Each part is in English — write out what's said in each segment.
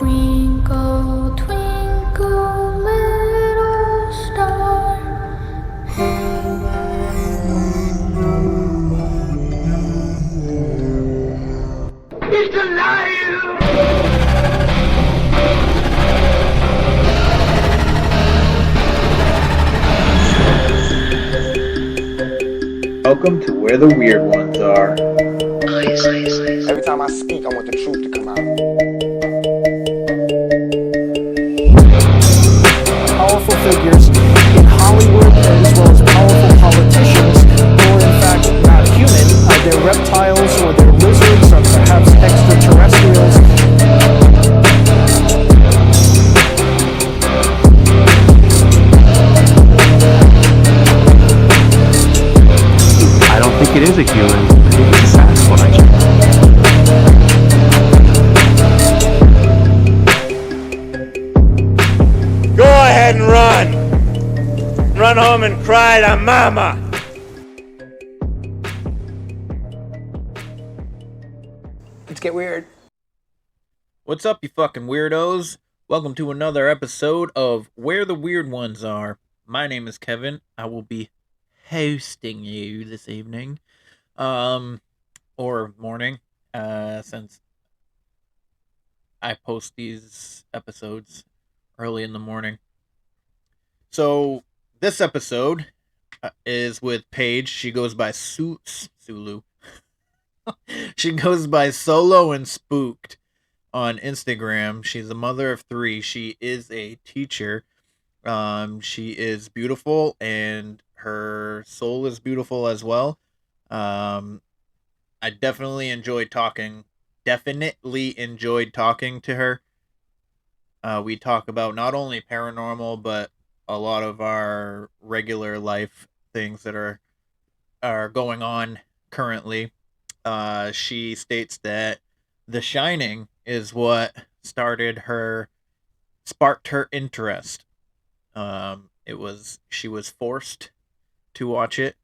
Twinkle, twinkle, little star, how He's alive! Welcome to Where the Weird Ones Are. Every time I speak, I want the truth to come out. Powerful figures in Hollywood as well as powerful politicians who are in fact not human. They're reptiles or they're lizards or perhaps extraterrestrials. I don't think it is a human. I think it's a Sasquatch. Go ahead and run! Run home and cry to mama! Let's get weird. What's up, you fucking weirdos? Welcome to another episode of Where the Weird Ones Are. My name is Kevin. I will be hosting you this evening. Or morning, since I post these episodes early in the morning. So, this episode is with Paige. She goes by Sulu. She goes by Solo and Spooked on Instagram. She's a mother of 3. She is a teacher. She is beautiful and her soul is beautiful as well. I definitely enjoyed talking to her. We talk about not only paranormal, but a lot of our regular life things that are going on currently. She states that The Shining is what sparked her interest. She was forced to watch it,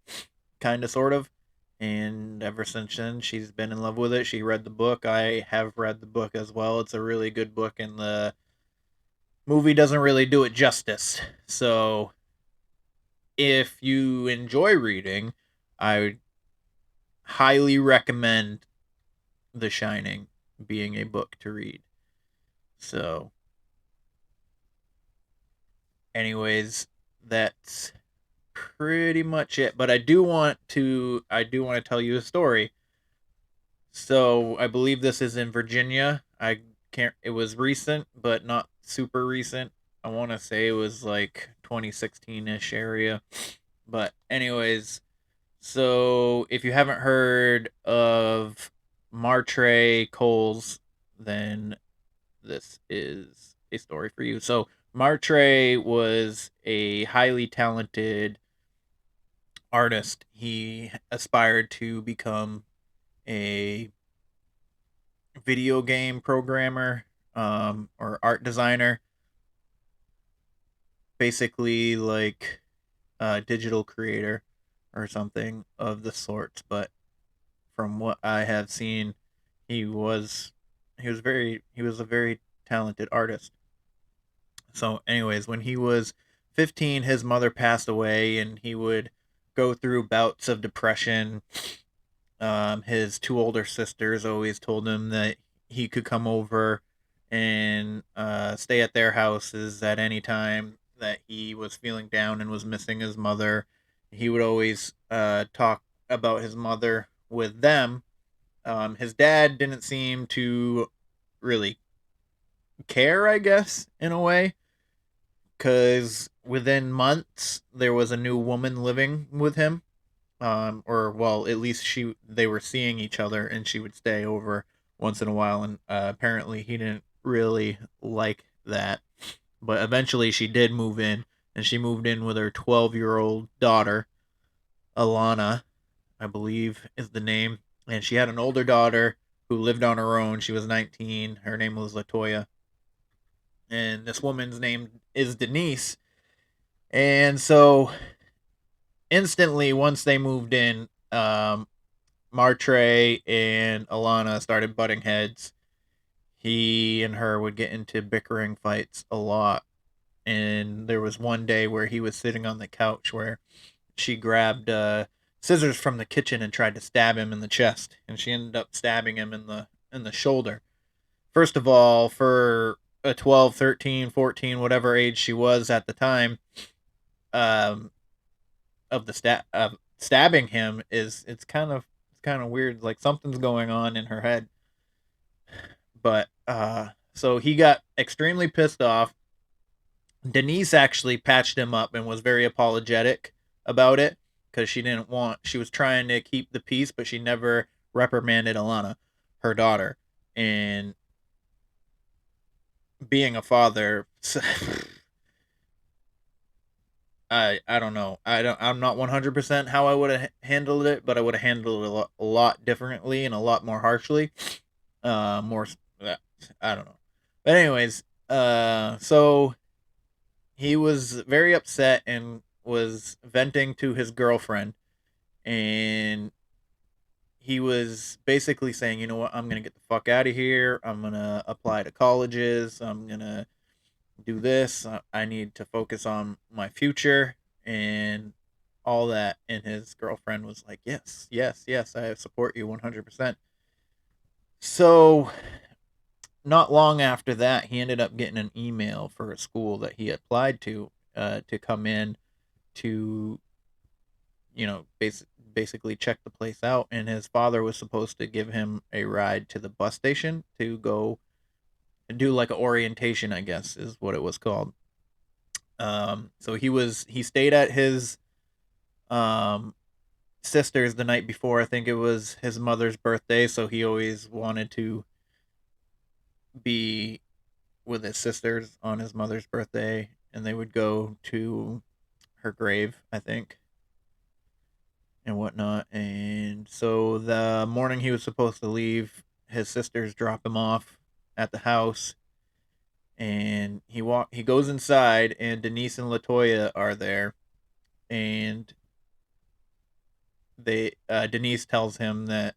kind of, sort of, and ever since then, she's been in love with it. She read the book. I have read the book as well. It's a really good book, and the movie doesn't really do it justice. So, if you enjoy reading, I would highly recommend The Shining being a book to read. So, anyways, that's pretty much it. But I do want to tell you a story. So, I believe this is in Virginia. It was recent, but not super recent. I want to say it was like 2016-ish area. But anyways, so if you haven't heard of Martre Coles, then this is a story for you. So Martre was a highly talented artist. He aspired to become a video game programmer, or art designer, basically like a digital creator or something of the sort. But from what I have seen, he was a very talented artist. So anyways, when he was 15, his mother passed away, and he would go through bouts of depression. His 2 older sisters always told him that he could come over and stay at their houses at any time that he was feeling down and was missing his mother. He would always talk about his mother with them. His dad didn't seem to really care, I guess, in a way, because within months there was a new woman living with him. Or well, at least they were seeing each other, and she would stay over once in a while, and apparently he didn't really like that. But eventually she did move in, and she moved in with her 12-year-old daughter, Alana, I believe is the name. And she had an older daughter who lived on her own. She was 19. Her name was Latoya. And this woman's name is Denise. And so instantly, once they moved in, Martre and Alana started butting heads. he and her would get into bickering fights a lot. And there was one day where he was sitting on the couch where she grabbed scissors from the kitchen and tried to stab him in the chest, and she ended up stabbing him in the shoulder. First of all, for a 12, 13, 14, whatever age she was at the time, um, of the stabbing him is it's kind of weird. Like something's going on in her head. But so he got extremely pissed off. Denise actually patched him up and was very apologetic about it because she was trying to keep the peace, but she never reprimanded Alana, her daughter. And being a father, I don't know. I'm not 100% how I would have handled it, but I would have handled it a lot differently and a lot more harshly. More I don't know. But anyways, so he was very upset and was venting to his girlfriend, and he was basically saying, "You know what? I'm going to get the fuck out of here. I'm going to apply to colleges. I'm going to do this. I need to focus on my future and all that." And his girlfriend was like, "Yes, yes, yes, I support you 100%." So, not long after that, he ended up getting an email for a school that he applied to come in to, basically check the place out. And his father was supposed to give him a ride to the bus station to go and do like an orientation, I guess is what it was called. So he stayed at his um sister's the night before. I think it was his mother's birthday, so he always wanted to be with his sisters on his mother's birthday, and they would go to her grave, I think, and whatnot. And so the morning he was supposed to leave, his sisters drop him off at the house, and he goes inside, and Denise and Latoya are there, and Denise tells him that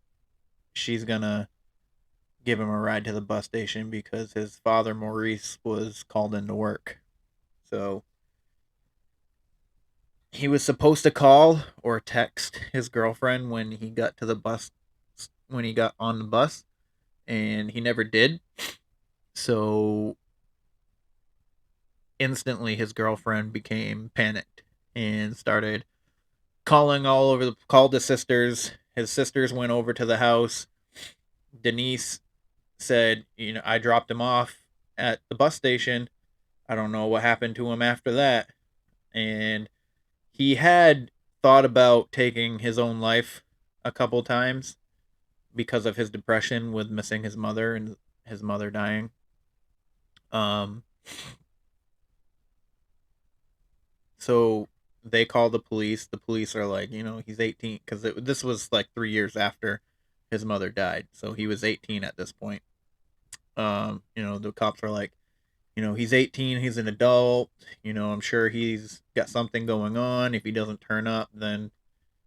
she's gonna give him a ride to the bus station because his father Maurice was called into work. So he was supposed to call or text his girlfriend when he got on the bus, and he never did. So instantly his girlfriend became panicked and started called his sisters. His sisters went over to the house. Denise said, "I dropped him off at the bus station. I don't know what happened to him after that." And he had thought about taking his own life a couple times because of his depression with missing his mother and his mother dying. Um, so they call the police. The police are like, he's 18 because this was like 3 years after his mother died, so he was 18 at this point. The cops are like, he's 18, he's an adult. I'm sure he's got something going on. If he doesn't turn up, then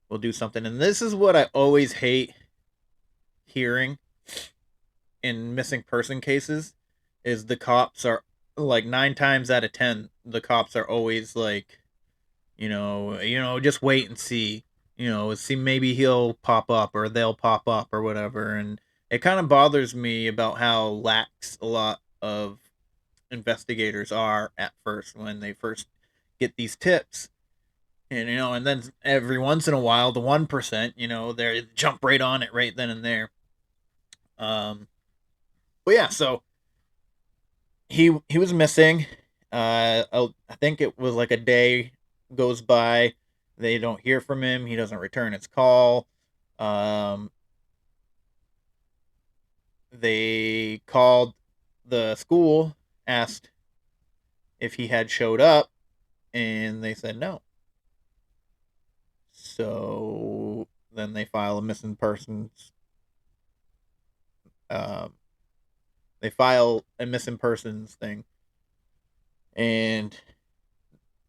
we'll do something. And this is what I always hate hearing in missing person cases is the cops are like 9 times out of 10, the cops are always like, just wait and see. See, maybe he'll pop up or they'll pop up or whatever. And it kind of bothers me about how lax a lot of investigators are at first when they first get these tips. And then every once in a while, the 1%, they jump right on it right then and there. But yeah, so he was missing. I think it was like a day goes by, they don't hear from him. He doesn't return his call. Um, they called the school, asked if he had showed up, and they said no. So then they file a missing persons. Um, they file a missing persons thing, and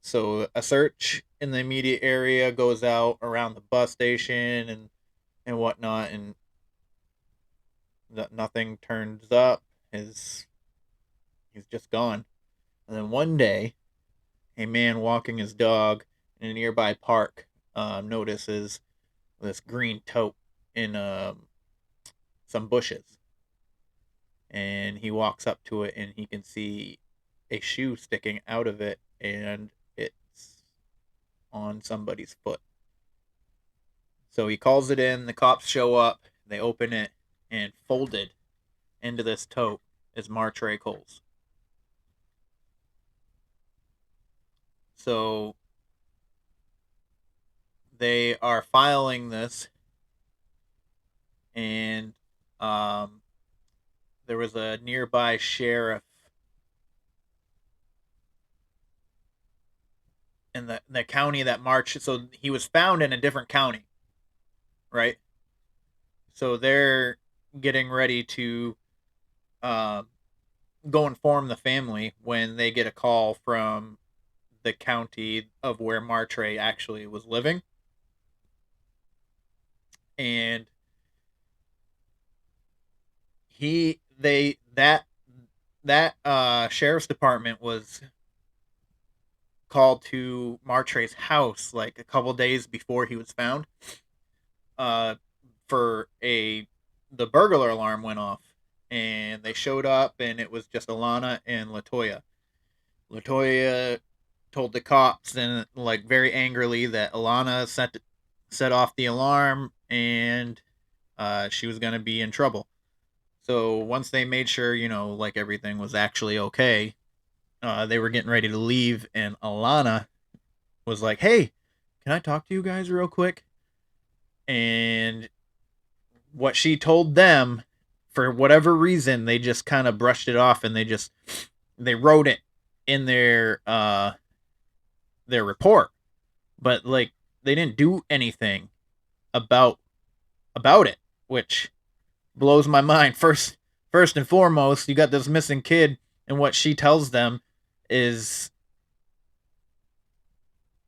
so a search in the immediate area goes out around the bus station and whatnot, and nothing turns up. he's just gone. And then one day, a man walking his dog in a nearby park notices this green tote in some bushes, and he walks up to it and he can see a shoe sticking out of it, and it's on somebody's foot. So he calls it in, the cops show up, they open it, and folded into this tote is Martre Coles. So they are filing this, and there was a nearby sheriff in the county that March. So he was found in a different county, right? So they're getting ready to go inform the family when they get a call from the county of where Martre actually was living. And that sheriff's department was called to Martre's house like a couple days before he was found. For the burglar alarm went off, and they showed up, and it was just Alana and Latoya. Latoya told the cops, and like very angrily, that Alana set off the alarm, and she was gonna be in trouble. So once they made sure, like everything was actually okay, they were getting ready to leave, and Alana was like, "Hey, can I talk to you guys real quick?" And what she told them, for whatever reason, they just kind of brushed it off, and they wrote it in their report, but like they didn't do anything about it, which blows my mind. First and foremost, you got this missing kid, and what she tells them is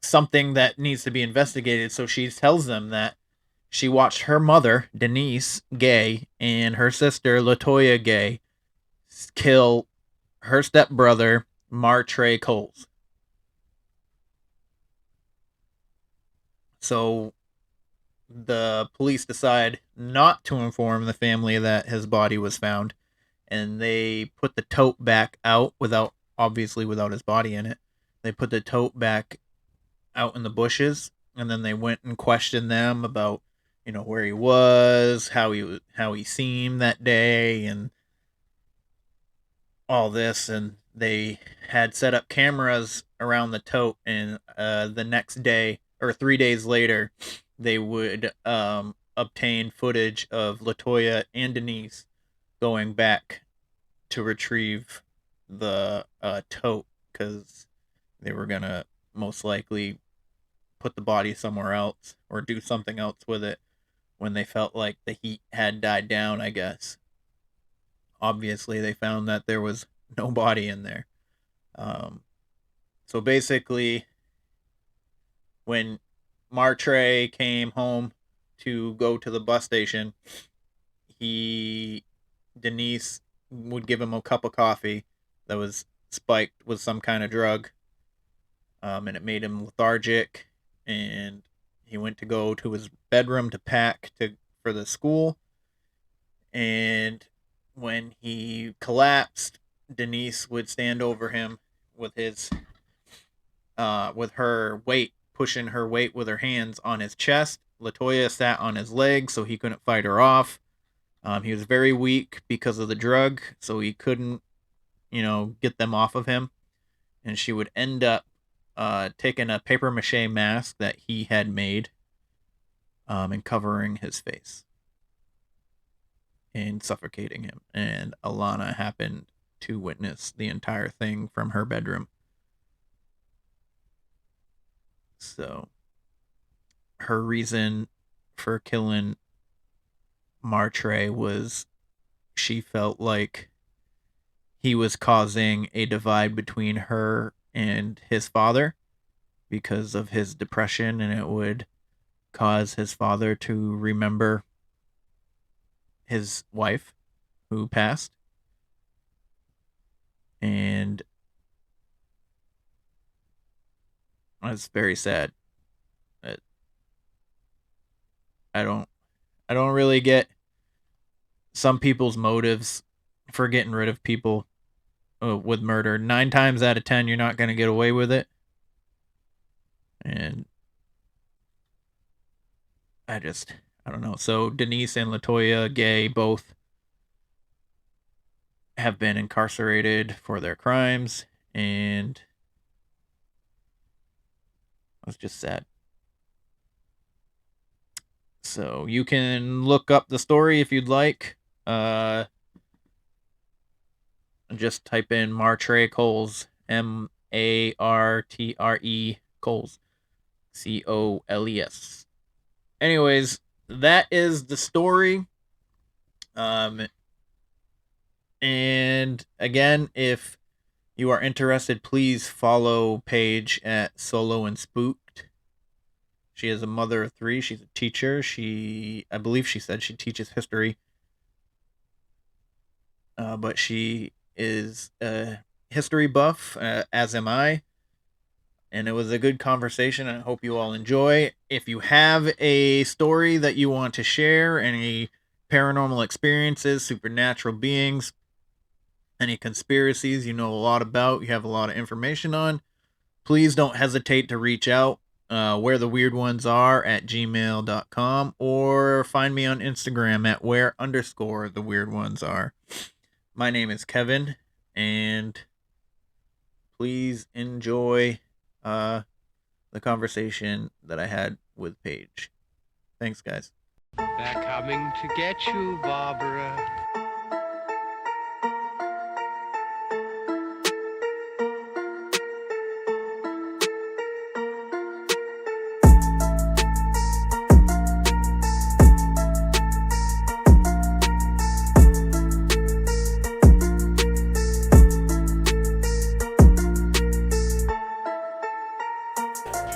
something that needs to be investigated. So she tells them that she watched her mother, Denise Gay, and her sister, Latoya Gay, kill her stepbrother, Martre Coles. So the police decide not to inform the family that his body was found, and they put the tote back out without his body in it. They put the tote back out in the bushes, and then they went and questioned them about where he was, how he seemed that day, and all this. And they had set up cameras around the tote, and the next day or 3 days later, they would obtain footage of Latoya and Denise going back to retrieve the tote, because they were gonna most likely put the body somewhere else or do something else with it when they felt like the heat had died down, I guess. Obviously, they found that there was no body in there. So basically, when Martre came home to go to the bus station, Denise would give him a cup of coffee that was spiked with some kind of drug, and it made him lethargic, and he went to go to his bedroom to pack for the school. And when he collapsed, Denise would stand over him with her weight, pushing her weight with her hands on his chest. Latoya sat on his legs, so he couldn't fight her off. He was very weak because of the drug, so he couldn't, get them off of him. And she would end up taking a paper mache mask that he had made, and covering his face and suffocating him. And Alana happened to witness the entire thing from her bedroom. So her reason for killing Martre was she felt like he was causing a divide between her and his father because of his depression, and it would cause his father to remember his wife who passed. and it's very sad. Uh, I don't really get some people's motives for getting rid of people with murder. 9 times out of 10, you're not going to get away with it, and I don't know. So Denise and Latoya Gay both have been incarcerated for their crimes, and it's just sad. So you can look up the story if you'd like. Just type in Martre Coles, Martre Coles, Coles. Anyways, that is the story. And again, if you are interested, please follow Paige at Solo and Spooked. She is a mother of 3. She's a teacher. I believe she said she teaches history. But she is a history buff, as am I. And it was a good conversation. I hope you all enjoy. If you have a story that you want to share, any paranormal experiences, supernatural beings, any conspiracies you know a lot about, you have a lot of information on, please don't hesitate to reach out. Where the weird ones are at gmail.com, or find me on Instagram at where_the weird ones are. My name is Kevin, and please enjoy the conversation that I had with Paige. Thanks, guys. They're coming to get you, Barbara.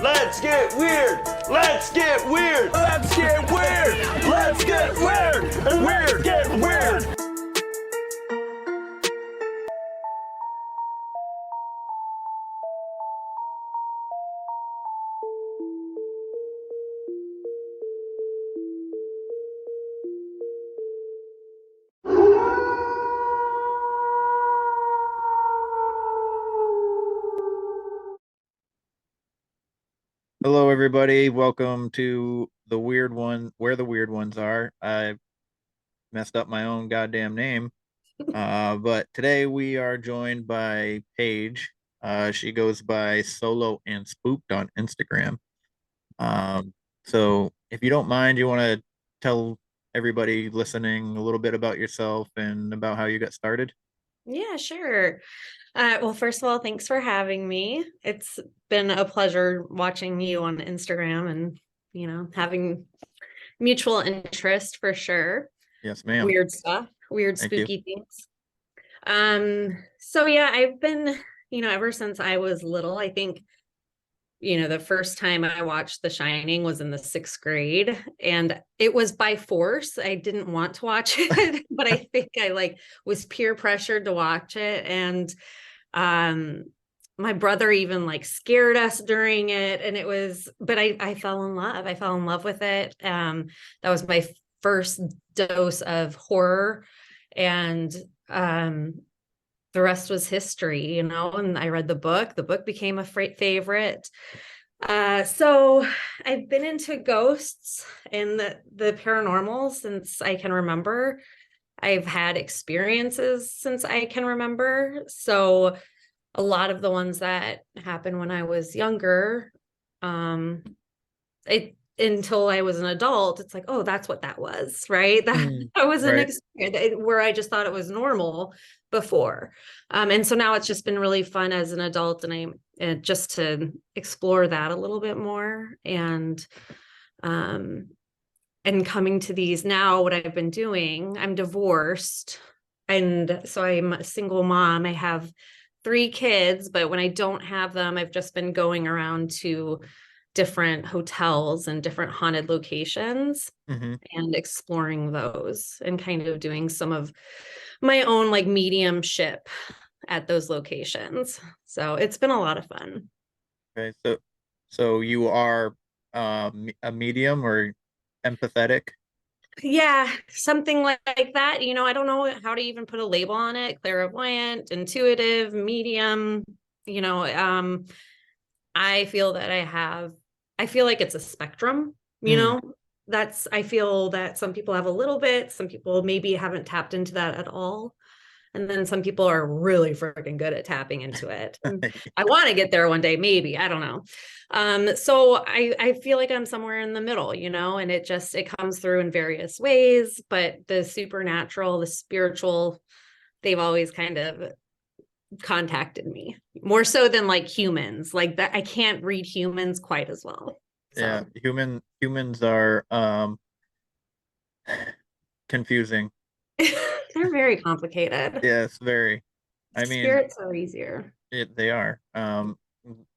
Let's get weird. Let's get weird. Let's get weird. Let's get weird. Weird. Get weird. Hello, everybody. Welcome to the weird one, where the weird ones are. I messed up my own goddamn name. But today we are joined by Paige. She goes by Solo and Spooked on Instagram. So if you don't mind, you want to tell everybody listening a little bit about yourself and about how you got started? Yeah, sure. Well, first of all, thanks for having me. It's been a pleasure watching you on Instagram and, having mutual interest for sure. Yes, ma'am. Weird stuff, weird, Thank you. spooky things. So yeah, I've been, ever since I was little. I think, the first time I watched The Shining was in the 6th grade, and it was by force. I didn't want to watch it, but I think I was peer pressured to watch it. And my brother even scared us during it, and but I fell in love. I fell in love with it. That was my first dose of horror, and the rest was history, and I read the book. The book became a favorite. So I've been into ghosts and the paranormal since I can remember. I've had experiences since I can remember. So a lot of the ones that happened when I was younger, until I was an adult, it's like, oh, that's what that was, right? That was an Right. experience where I just thought it was normal before. And so now it's just been really fun as an adult, and just to explore that a little bit more, and coming to these now. What I've been doing, I'm divorced, and so I'm a single mom. I have 3 kids, but when I don't have them, I've just been going around to different hotels and different haunted locations, Mm-hmm. and exploring those, and kind of doing some of my own mediumship at those locations. So it's been a lot of fun. Okay, so you are a medium or empathetic? Yeah, something like that. I don't know how to even put a label on it. Clairvoyant, intuitive, medium, you know, um, I feel that I feel like it's a spectrum, Mm. I feel that some people have a little bit, some people maybe haven't tapped into that at all. And then some people are really freaking good at tapping into it. I want to get there one day, maybe. I don't know. So I feel like I'm somewhere in the middle, and it comes through in various ways, but the supernatural, the spiritual, they've always kind of contacted me more so than like humans. Like that, I can't read humans quite as well. Yeah, So humans are confusing. they're very complicated. Yes, very. I mean, Spirits are easier. they are.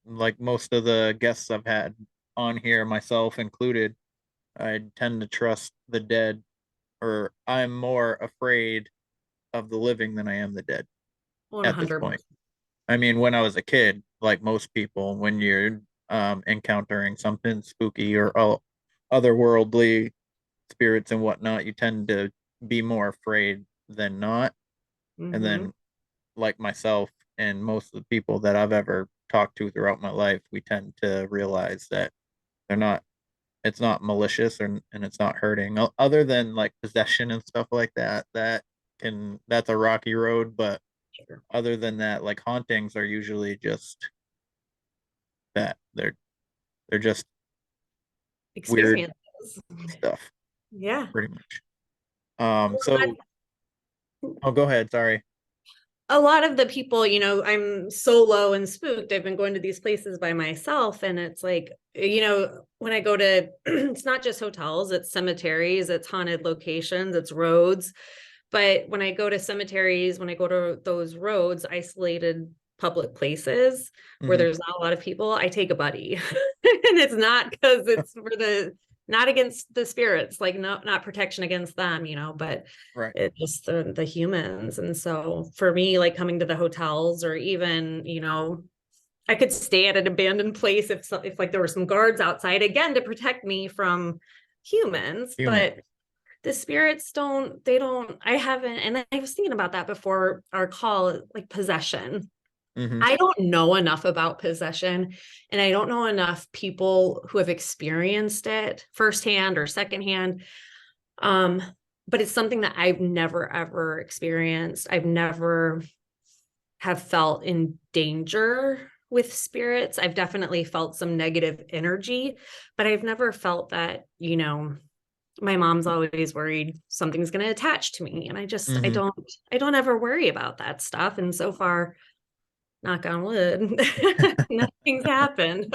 Like most of the guests I've had on here, myself included, I tend to trust the dead, or I'm more afraid of the living than I am the dead at this 100%. point. I mean, when I was a kid, like most people, when you're encountering something spooky or otherworldly spirits and whatnot, you tend to be more afraid than not. And Mm-hmm. then, like myself and most of the people that I've ever talked to throughout my life, we tend to realize that they're not. It's not malicious, and it's not hurting. Other than like possession and stuff like that, that's a rocky road. But Sure. other than that, like hauntings are usually just that they're just weird Experiences. stuff, Yeah. pretty much. So oh, go ahead. Sorry. A lot of the people, I'm solo and spooked. I've been going to these places by myself, and it's like, when I go to, it's not just hotels, it's cemeteries, it's haunted locations, it's roads. But when I go to cemeteries, when I go to those roads, isolated public places where Hmm. there's not a lot of people, I take a buddy. And it's not because it's for not against the spirits, like no, not protection against them, but Right. it's just the humans. And so for me, like coming to the hotels, or even, I could stay at an abandoned place if like there were some guards outside again to protect me from humans, Human. but the spirits don't, I haven't, and I was thinking about that before our call, like possession. Hmm. I don't know enough about possession, and I don't know enough people who have experienced it firsthand or secondhand. Um, but it's something that I've never ever experienced. I've never have felt in danger with spirits. I've definitely felt some negative energy, but I've never felt that, my mom's always worried something's going to attach to me, and Hmm. I don't ever worry about that stuff. And so far, knock on wood, nothing's happened.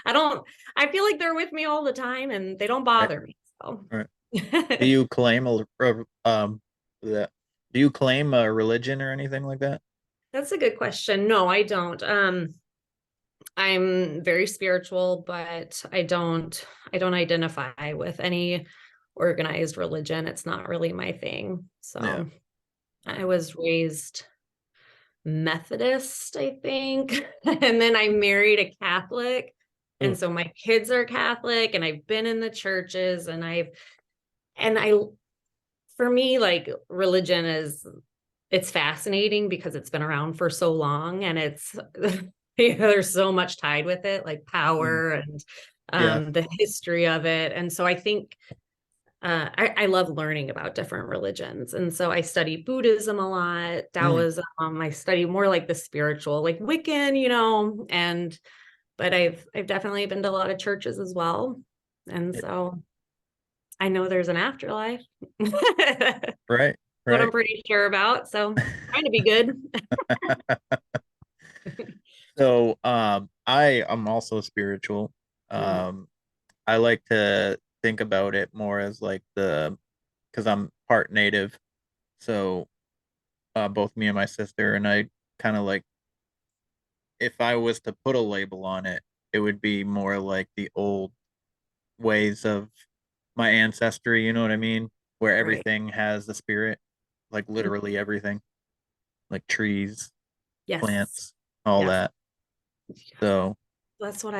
I don't, I feel like they're with me all the time and they don't Right. bother me. So Right. Do you claim that? Do you claim a religion or anything like that? that's a good question. No, I don't. I'm very spiritual, but I don't identify with any organized religion. It's not really my thing. Yeah. So I was raised Methodist, I think. And then I married a Catholic. And Ooh. so my kids are Catholic, and I've been in the churches, and and I, for me, like religion it's fascinating because it's been around for so long, and it's, there's so much tied with it, like Mm. power and Yeah. the history of it. And so I think I love learning about different religions. And so I study Buddhism a lot, Mm. Taoism. I study more like the spiritual, like Wiccan, but I've definitely been to a lot of churches as well. And Yeah. so I know there's an afterlife. What Right. I'm Right. pretty sure about. So trying to be good. So, I am also spiritual. Mhm. I like to think about it more as like because I'm part native. So, both me and my sister, and I kind of like, if I was to put a label on it, it would be more like the old ways of my ancestry, you know what I mean? Where Right. everything has the spirit, like Mhm. literally everything, like trees. Yes. plants, all Yes. that. So That's what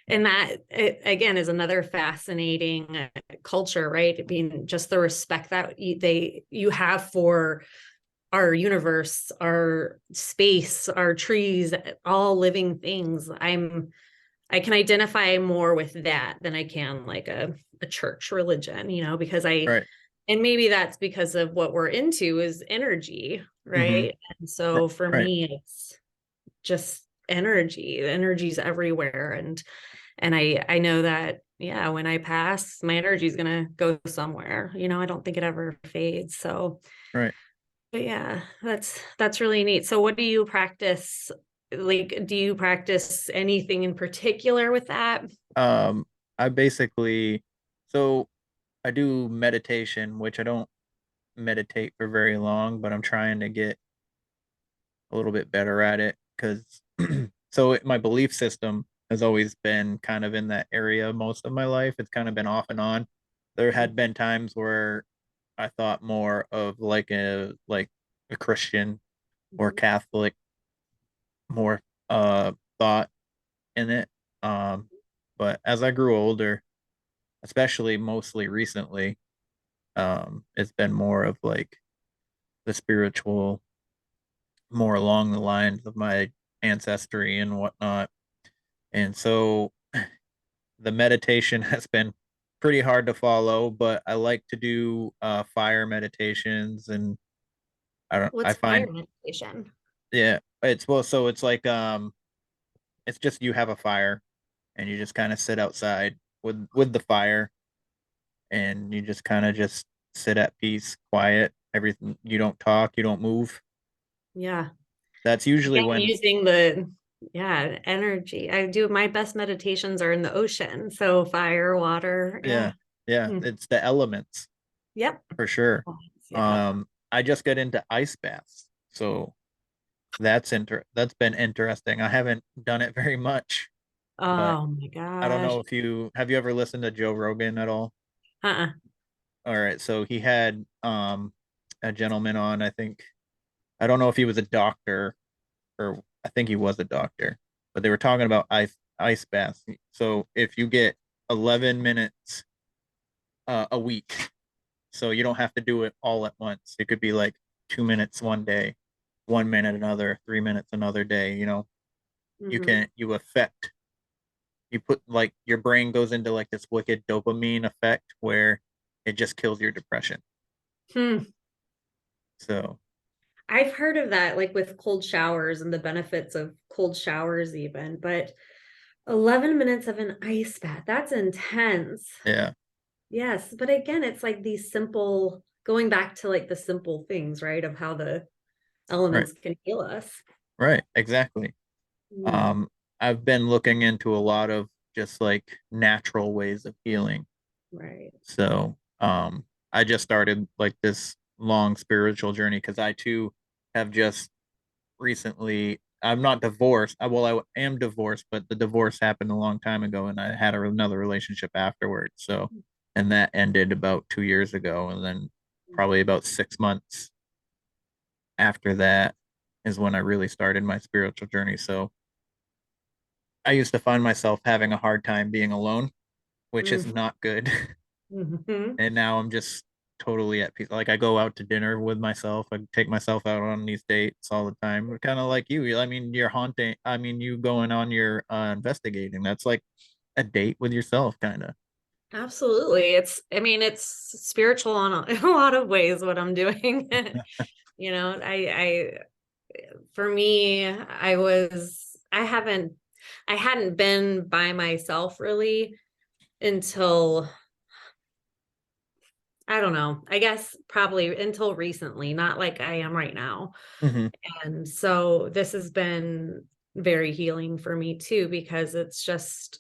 and that again is another fascinating culture, right? I mean, just the respect that you have for our universe, our space, our trees, all living things. I can identify more with that than I can like a church religion, because right. and maybe that's because of what we're into is energy, Mm-hmm. right? And so for Right. me, it's just energy. Energy's everywhere. And I know that, yeah, when I pass, my energy is gonna go somewhere. I don't think it ever fades. So, Right. but yeah, that's really neat. So what do you practice? Like, do you practice anything in particular with that? Um, I basically, so I do meditation, which I don't meditate for very long, but I'm trying to get a little bit better at it because my belief system has always been kind of in that area most of my life. It's kind of been off and on. There had been times where I thought more of like a Christian or Mhm. Catholic, more thought in it. Um, but as I grew older, especially mostly recently, it's been more of like the spiritual, more along the lines of my ancestry and whatnot. And so the meditation has been pretty hard to follow, but I like to do fire meditations and I What's fire find meditation? yeah, it's like it's just you have a fire and you just kind of sit outside with the fire and you just kind of just sit at peace, quiet, everything you don't talk, you don't move. Yeah. That's usually Again, when using yeah, energy. I do my best meditations are in the ocean. So fire, water. yeah, Yeah. yeah, Hmm. it's the elements Yep. for sure. Yeah. I just got into ice baths. So that's been interesting. I haven't done it very much, but Oh my I don't gosh. know if you ever listened to Joe Rogan at all? Uh-uh. All right, so he had a gentleman on, I don't know if he was a doctor or I think he was a doctor, but they were talking about ice baths. So if you get 11 minutes a week, so you don't have to do it all at once. It could be like 2 minutes one day, 1 minute another, 3 minutes another day. Hmm. You affect you put like your brain goes into like this wicked dopamine effect where it just kills your depression. Hmm. So I've heard of that, like with cold showers and the benefits of cold showers, even, but 11 minutes of an ice bath, that's intense. yeah, Yes. But again, it's like these simple, going back to like the simple things, right? Of how the right, elements can heal us. right, exactly. Mm, Um, I've been looking into a lot of just like natural ways of healing. right. So, I just started like this long spiritual journey because I too have just recently, I'm not divorced. I am divorced, but the divorce happened a long time ago and I had another relationship afterwards. So, and that ended about 2 years ago. And then probably about 6 months after that is when I really started my spiritual journey. So, I used to find myself having a hard time being alone, which is Mm, not good. mhm. And now I'm just totally at peace. Like I go out to dinner with myself. I take myself out on these dates all the time. We're kind of like you. I mean, you're haunting. I mean, you going on your investigating. That's like a date with yourself, kind of. Absolutely. I mean, it's spiritual on in a lot of ways what I'm doing. I for me, I hadn't been by myself really until, I don't know, I guess probably until recently, not like I am right now. Hmm. And so this has been very healing for me too, because it's just,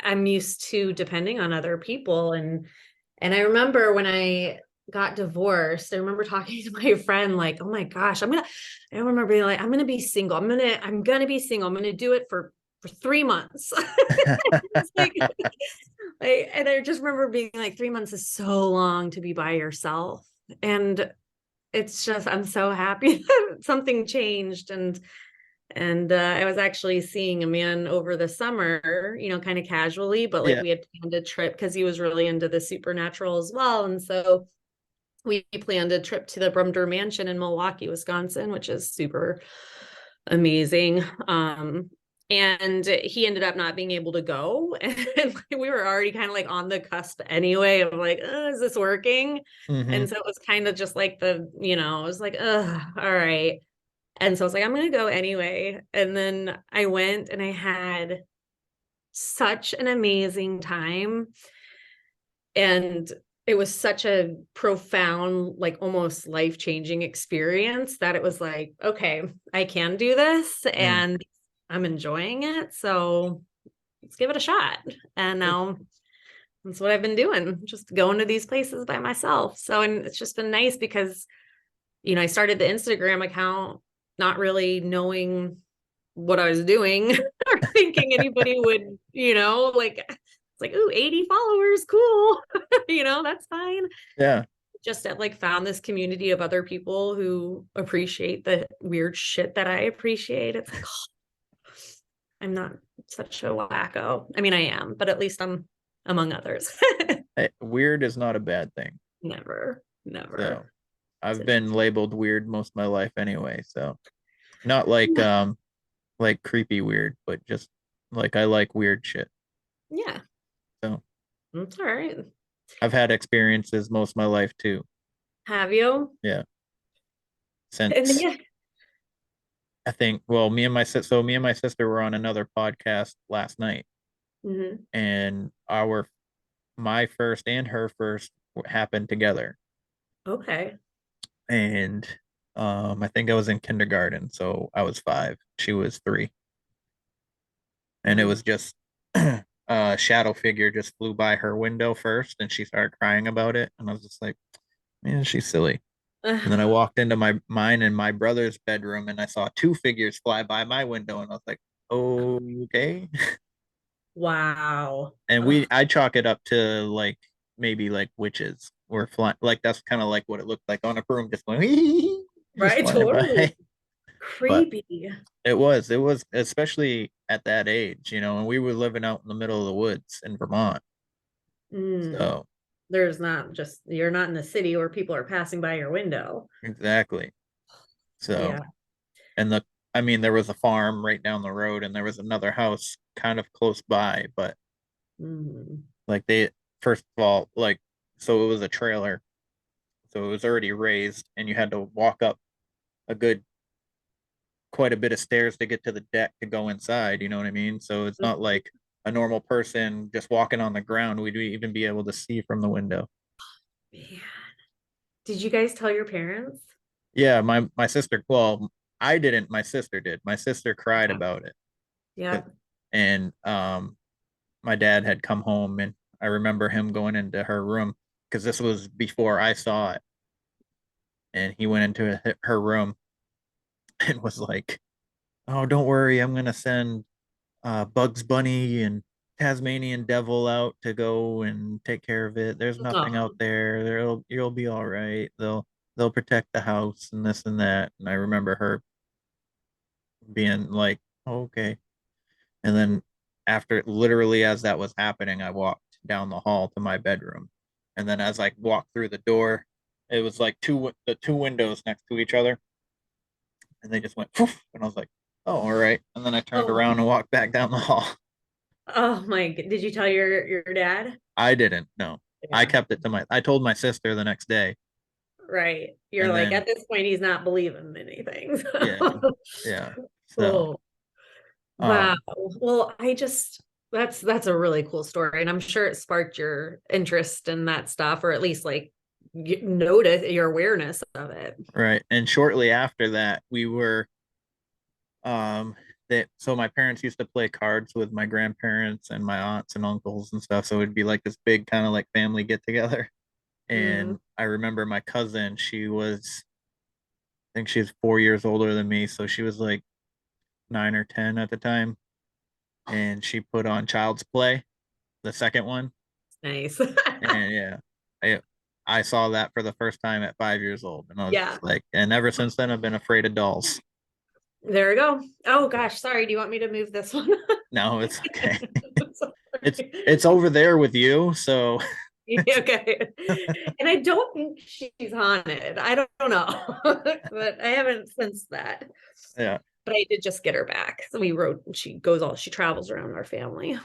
I'm used to depending on other people. And I remember when I got divorced, I remember talking to my friend, like, oh my gosh, I remember being like, I'm gonna be single. I'm gonna be single. I'm gonna do it for 3 months. It's and I just remember being like, 3 months is so long to be by yourself. And it's just I'm so happy that something changed. And I was actually seeing a man over the summer, kind of casually, but like Yeah. we had planned a trip because he was really into the supernatural as well. And so we planned a trip to the Brumder Mansion in Milwaukee, Wisconsin, which is super amazing. And he ended up not being able to go. And we were already kind of like on the cusp anyway of like, is this working? Mm-hmm. And so it was kind of just like it was like, all right. And so I was like, I'm going to go anyway. And then I went and I had such an amazing time. And it was such a profound, like almost life-changing experience that it was like, okay, I can do this and I'm enjoying it. So let's give it a shot. And now that's what I've been doing, just going to these places by myself. So, and it's just been nice because, I started the Instagram account not really knowing what I was doing or thinking anybody would, like it's like, ooh, 80 followers, cool. That's fine. Yeah. Just have like found this community of other people who appreciate the weird shit that I appreciate. It's like, oh, I'm not such a wacko. I mean, I am, but at least I'm among others. Weird is not a bad thing. Never. So I've been labeled weird most of my life anyway. So not like like creepy weird, but just like I like weird shit. Yeah. So That's all right. I've had experiences most of my life too. Have you? Yeah. And Since yeah. I think, well, me and my sister were on another podcast last night, Mm-hmm. and my first and her first happened together. Okay. And I think I was in kindergarten, so I was 5, she was 3, and it was just a shadow figure just flew by her window first, and she started crying about it, and I was just like, man, she's silly. And then I walked into mine and my brother's bedroom, and I saw 2 figures fly by my window, and I was like, okay. Wow. And Ugh. I chalk it up to like maybe like witches or flying. Like that's kind of like what it looked like on a broom, just going, just Right, flying by. totally. But Creepy. it was especially at that age, and we were living out in the middle of the woods in Vermont. Mm. So There's not just, you're not in the city where people are passing by your window. exactly. So Yeah. and I mean, there was a farm right down the road, and there was another house kind of close by, but Mm. like first of all, like, so it was a trailer, so it was already raised, and you had to walk up a good quite a bit of stairs to get to the deck to go inside. You know what I mean? So it's not like a normal person just walking on the ground would even be able to see from the window. Man. Did you guys tell your parents? Yeah, my sister. Well, I didn't. My sister did. My sister cried Yeah. about it, Yeah. and my dad had come home, and I remember him going into her room because this was before I saw it, and he went into her room and was like, "Oh, don't worry, I'm gonna send Bugs Bunny and Tasmanian Devil out to go and take care of it. There's nothing out Oh, there. You'll be all right. They'll protect the house and this and that." And I remember her being like, oh, "Okay." And then after literally as that was happening, I walked down the hall to my bedroom. And then as I walked through the door, it was like the 2 windows next to each other, and they just went poof, and I was like, "Oh, all right." And then I turned oh, around and walked back down the hall. oh my, did you tell your dad? I didn't know. I Yeah. kept it to I told my sister the next day. Right. You're And like, then at this point, he's not believing anything. yeah, yeah. So Oh, wow. um Well, that's a really cool story. And I'm sure it sparked your interest in that stuff, or at least like notice your awareness of it. right. And shortly after that, we were that so my parents used to play cards with my grandparents and my aunts and uncles and stuff. So it'd be like this big kind of like family get together. Mm. And I remember my cousin, I think she was 4 years older than me, so she was like 9 or 10 at the time. And she put on Child's Play, the second one. Nice. And yeah, I saw that for the first time at 5 years old, and I was Yeah. just like, and ever since then, I've been afraid of dolls. There we go. Oh gosh, sorry. Do you want me to move this one? No, it's okay. It's Sorry. it's over there with you, so Okay. And I don't think she's haunted. I don't know. But I haven't sensed that. yeah. But I did just get her back. So she travels around our family.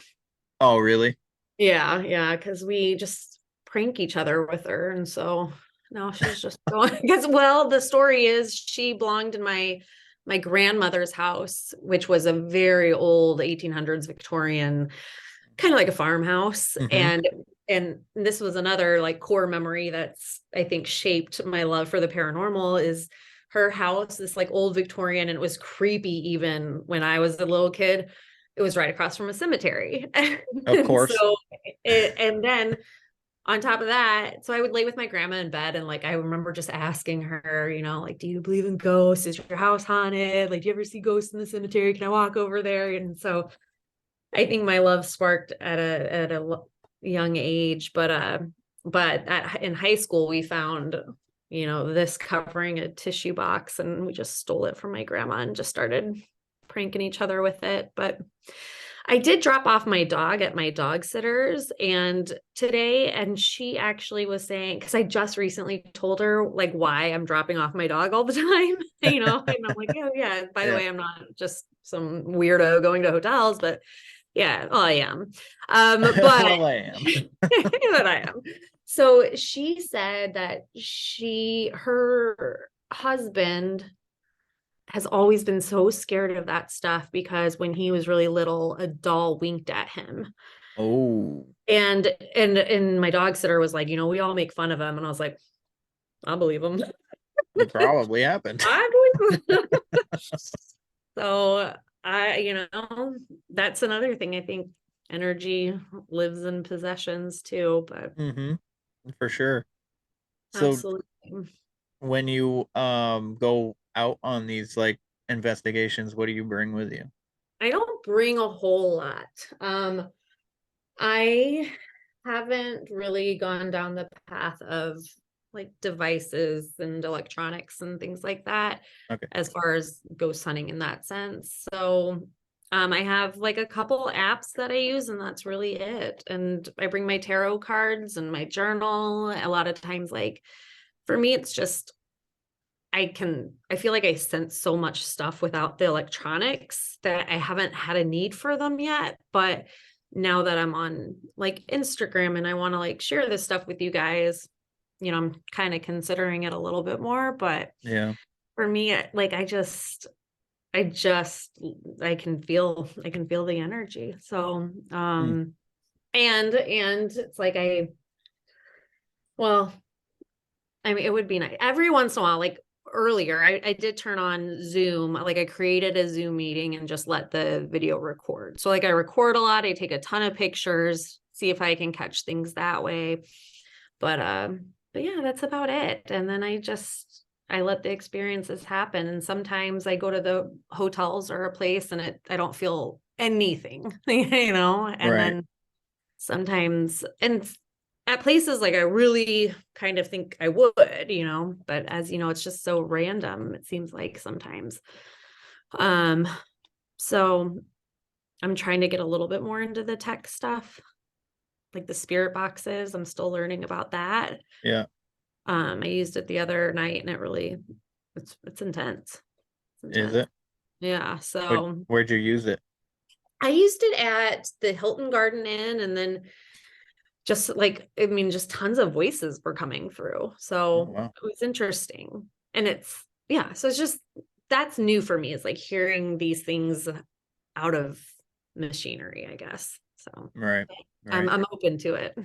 Oh, really? Yeah, because we just prank each other with her. And so now she's just going because well, the story is she belonged in my grandmother's house, which was a very old 1800s Victorian, kind of like a farmhouse. Mhm. And this was another like core memory that's I think shaped my love for the paranormal is her house, this like old Victorian, and it was creepy even when I was a little kid. It was right across from a cemetery. Of And course. so and then on top of that, so I would lay with my grandma in bed and like I remember just asking her, like, do you believe in ghosts? Is your house haunted? Like, do you ever see ghosts in the cemetery? Can I walk over there? And so I think my love sparked at a young age, but in high school we found this covering a tissue box and we just stole it from my grandma and just started pranking each other with it. But I did drop off my dog at my dog sitter's and today, and she actually was saying, because I just recently told her like why I'm dropping off my dog all the time, and I'm like, oh yeah, by the Yeah. way, I'm not just some weirdo going to hotels, but yeah, well, I am. But Well, I am. but I am. So she said that her husband has always been so scared of that stuff because when he was really little, a doll winked at him. Oh, And my dog sitter was like, we all make fun of him. And I was like, I believe him. it probably happened. I believe him. So that's another thing. I think energy lives in possessions too, but Mm-hmm. For sure. So absolutely. when you go out on these like investigations, what do you bring with you? I don't bring a whole lot. I haven't really gone down the path of like devices and electronics and things like that Okay. as far as ghost hunting in that sense. So I have like a couple apps that I use and that's really it. And I bring my tarot cards and my journal. A lot of times, like for me, it's just I feel like I sense so much stuff without the electronics that I haven't had a need for them yet. But now that I'm on like Instagram and I want to like share this stuff with you guys, I'm kind of considering it a little bit more. But Yeah. for me, like I just I can feel the energy. So Mm. and it's like well, I mean, it would be nice every once in a while, like earlier, I did turn on Zoom. Like I created a Zoom meeting and just let the video record. So like I record a lot, I take a ton of pictures, see if I can catch things that way. But yeah, that's about it. And then I let the experiences happen. And sometimes I go to the hotels or a place and I don't feel anything, and Right. then sometimes and at places like I really kind of think I would, but as you know, it's just so random, it seems like sometimes. Um, so I'm trying to get a little bit more into the tech stuff, like the spirit boxes. I'm still learning about that. Yeah. I used it the other night and it's intense. It's Is intense. it? Yeah. So Where'd you use it? I used it at the Hilton Garden Inn and then just tons of voices were coming through. Oh, So wow. it was interesting. And so it's just that's new for me is like hearing these things out of machinery, I guess. So Right. I'm Right. I'm open to it.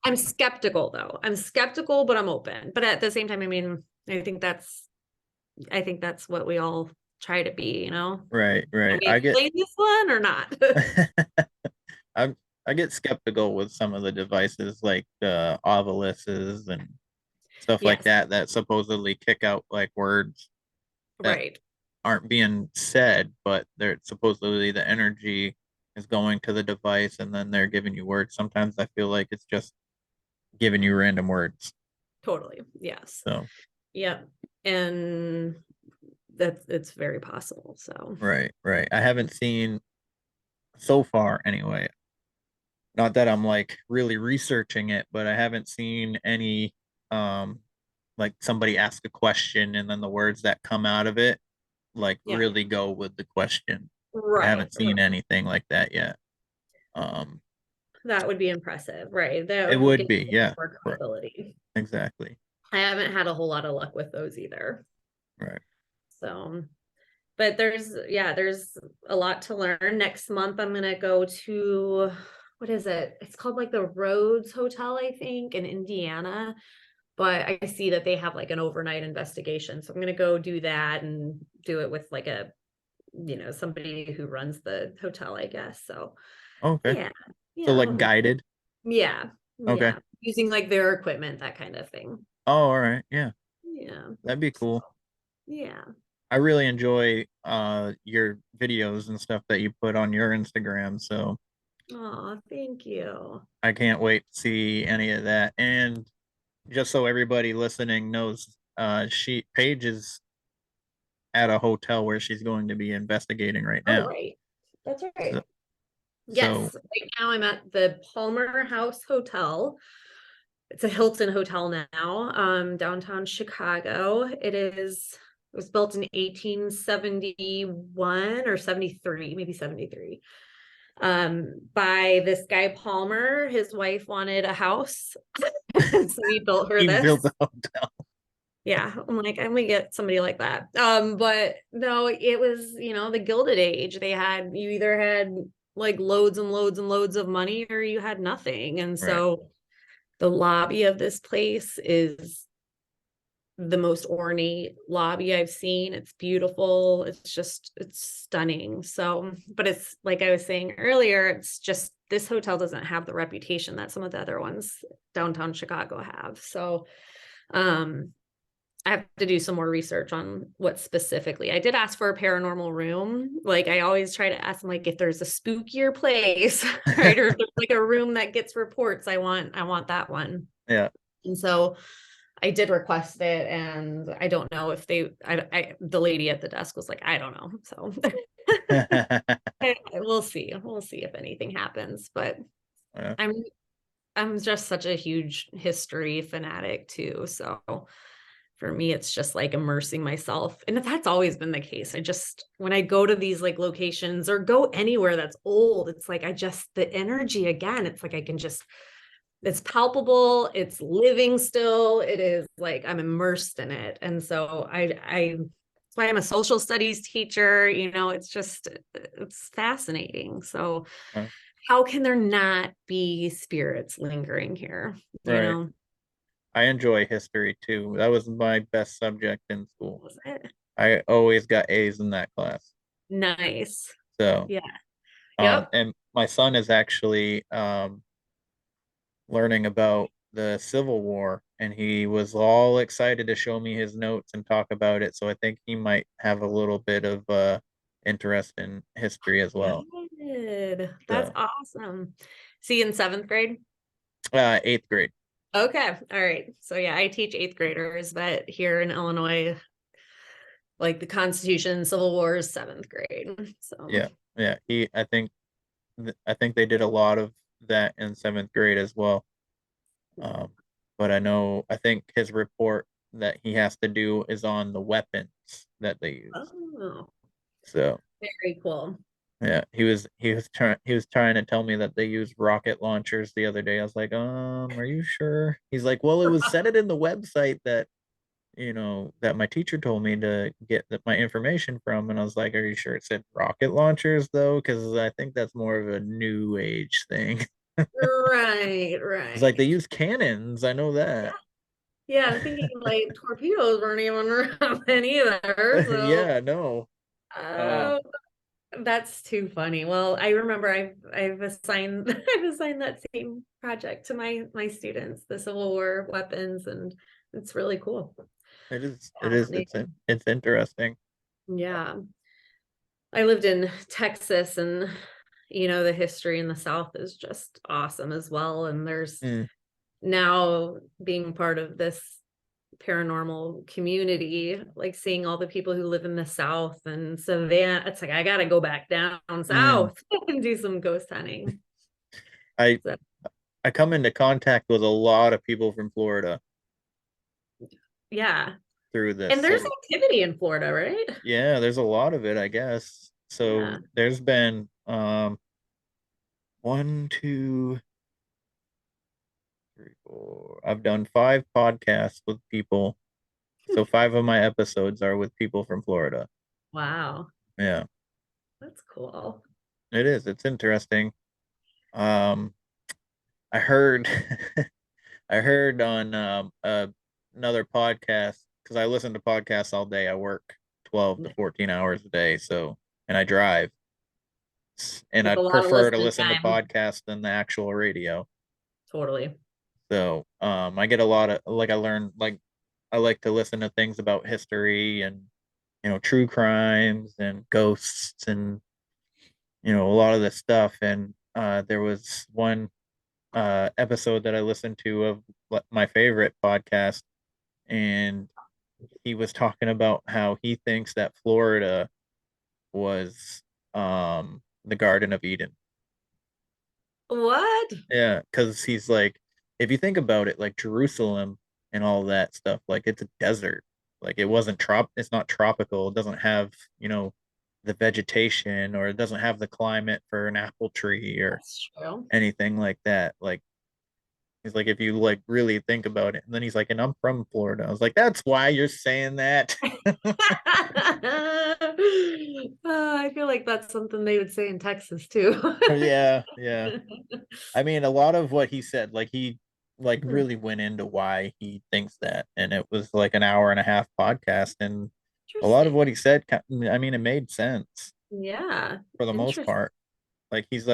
I'm skeptical though. I'm skeptical, but I'm open. But at the same time, I mean, I think that's what we all try to be, Right. Can Right. we explain this one or not? I'm I get skeptical with some of the devices like the obelisks and stuff like Yes, that supposedly kick out like words that right. aren't being said, but they're supposedly the energy is going to the device and then they're giving you words. Sometimes I feel like it's just giving you random words. Totally. Yes. So Yep. And it's very possible. So right. I haven't seen so far anyway. Not that I'm like really researching it, but I haven't seen any like somebody ask a question and then the words that come out of it like yeah. really go with the question. I Right. haven't seen anything like that yet. That would be impressive, right? That It would would give be, yeah. more credibility. Exactly. I haven't had a whole lot of luck with those either. Right. So, but there's a lot to learn. Next month, I'm gonna go to, what is it? It's called like the Rhodes Hotel, I think, in Indiana. But I see that they have like an overnight investigation. So I'm gonna go do that and do it with like a, somebody who runs the hotel, I guess. So Okay. yeah. So Yeah, like guided. yeah. Okay. Yeah. Using like their equipment, that kind of thing. Oh, all right. Yeah. Yeah. That'd be So, cool. yeah. I really enjoy your videos and stuff that you put on your Instagram, so Oh, thank you. I can't wait to see any of that. And just so everybody listening knows, she Paige is at a hotel where she's going to be investigating right Oh, now. right. That's So, right. so Yes. Right now I'm at the Palmer House Hotel. It's a Hilton hotel now, downtown Chicago. It was built in 1871 or 73, maybe 73. By this guy Palmer. His wife wanted a house. So he built her he this. built the hotel. Yeah, I'm like, I'm gonna get somebody like that. But no, it was, the Gilded Age. You either had like loads and loads and loads of money or you had nothing. And Right. so the lobby of this place is the most ornate lobby I've seen. It's beautiful. It's stunning. So, but it's like I was saying earlier, it's just this hotel doesn't have the reputation that some of the other ones downtown Chicago have. So, I have to do some more research on what specifically. I did ask for a paranormal room. Like I always try to ask them, like, if there's a spookier place, right? Or if there's like a room that gets reports, I want that one. Yeah. And so I did request it, and I don't know if the lady at the desk was like, I don't know. So we'll see. We'll see if anything happens. But Yeah. I'm just such a huge history fanatic too. So for me, it's just like immersing myself. And that's always been the case. When I go to these like locations or go anywhere that's old, it's like, the energy again, it's like, it's palpable, it's living still. It is like, I'm immersed in it. And so that's why I'm a social studies teacher. It's fascinating. So how can there not be spirits lingering here? Right. I enjoy history too. That was my best subject in school. Was it? I always got A's in that class. Nice. So, Yeah. Yep. and my son is actually learning about the Civil War, and he was all excited to show me his notes and talk about it. So I think he might have a little bit of interest in history as well. Good. That's So, awesome. See, in 7th grade? 8th grade. Okay. All right. So yeah, I teach 8th graders, but here in Illinois, like the Constitution, Civil War is 7th grade. So Yeah. I think they did a lot of that in 7th grade as well. But I think his report that he has to do is on the weapons that they use. Oh, So very cool. yeah, he was trying to tell me that they use rocket launchers the other day. I was like, are you sure? He's like, well, it was said it in the website that that my teacher told me to get my information from, and I was like, are you sure it said rocket launchers though? Because I think that's more of a new age thing. Right, It's like they right. use cannons. I know that. Yeah, I'm thinking like torpedoes weren't even around then either. So Yeah, no. uh, that's too funny. Well, I remember I've assigned I've assigned that same project to my students, the Civil War weapons, and it's really cool. It is. Fascinating. It's interesting. Yeah. I lived in Texas, and the history in the South is just awesome as well. And there's Mm. now being part of this paranormal community, like seeing all the people who live in the South and Savannah, it's like I gotta go back down south and do some ghost hunting. I So, I come into contact with a lot of people from Florida yeah. through this. And there's So activity in Florida, right? yeah, there's a lot of it, I guess. So Yeah. there's been one, two, three, four. I've done 5 podcasts with people. So 5 of my episodes are with people from Florida. Wow. Yeah, That's cool. it is. It's interesting. Um, I heard I heard on another podcast because I listen to podcasts all day. I work 12 to 14 hours a day, so and I drive. And It's a I'd lot of prefer to listening listen to time. podcasts than the actual radio. Totally. So I get a lot of like I learn like I like to listen to things about history and true crimes and ghosts and a lot of this stuff. And there was one episode that I listened to of my favorite podcast, and he was talking about how he thinks that Florida was the Garden of Eden. What? Yeah, because he's like, if you think about it, like Jerusalem and all that stuff, like it's a desert. Like it's not tropical. It doesn't have, the vegetation, or it doesn't have the climate for an apple tree or That's true. anything like that. Like he's like, if you like really think about it. And then he's like, and I'm from Florida. I was like, that's why you're saying that. I feel like that's something they would say in Texas too. Yeah, yeah. I mean, a lot of what he said, like he like really went into why he thinks that, and it was like an hour and a half podcast, and a lot of Interesting. what he said, I mean, it made sense Yeah. for the most Interesting. part. Like he's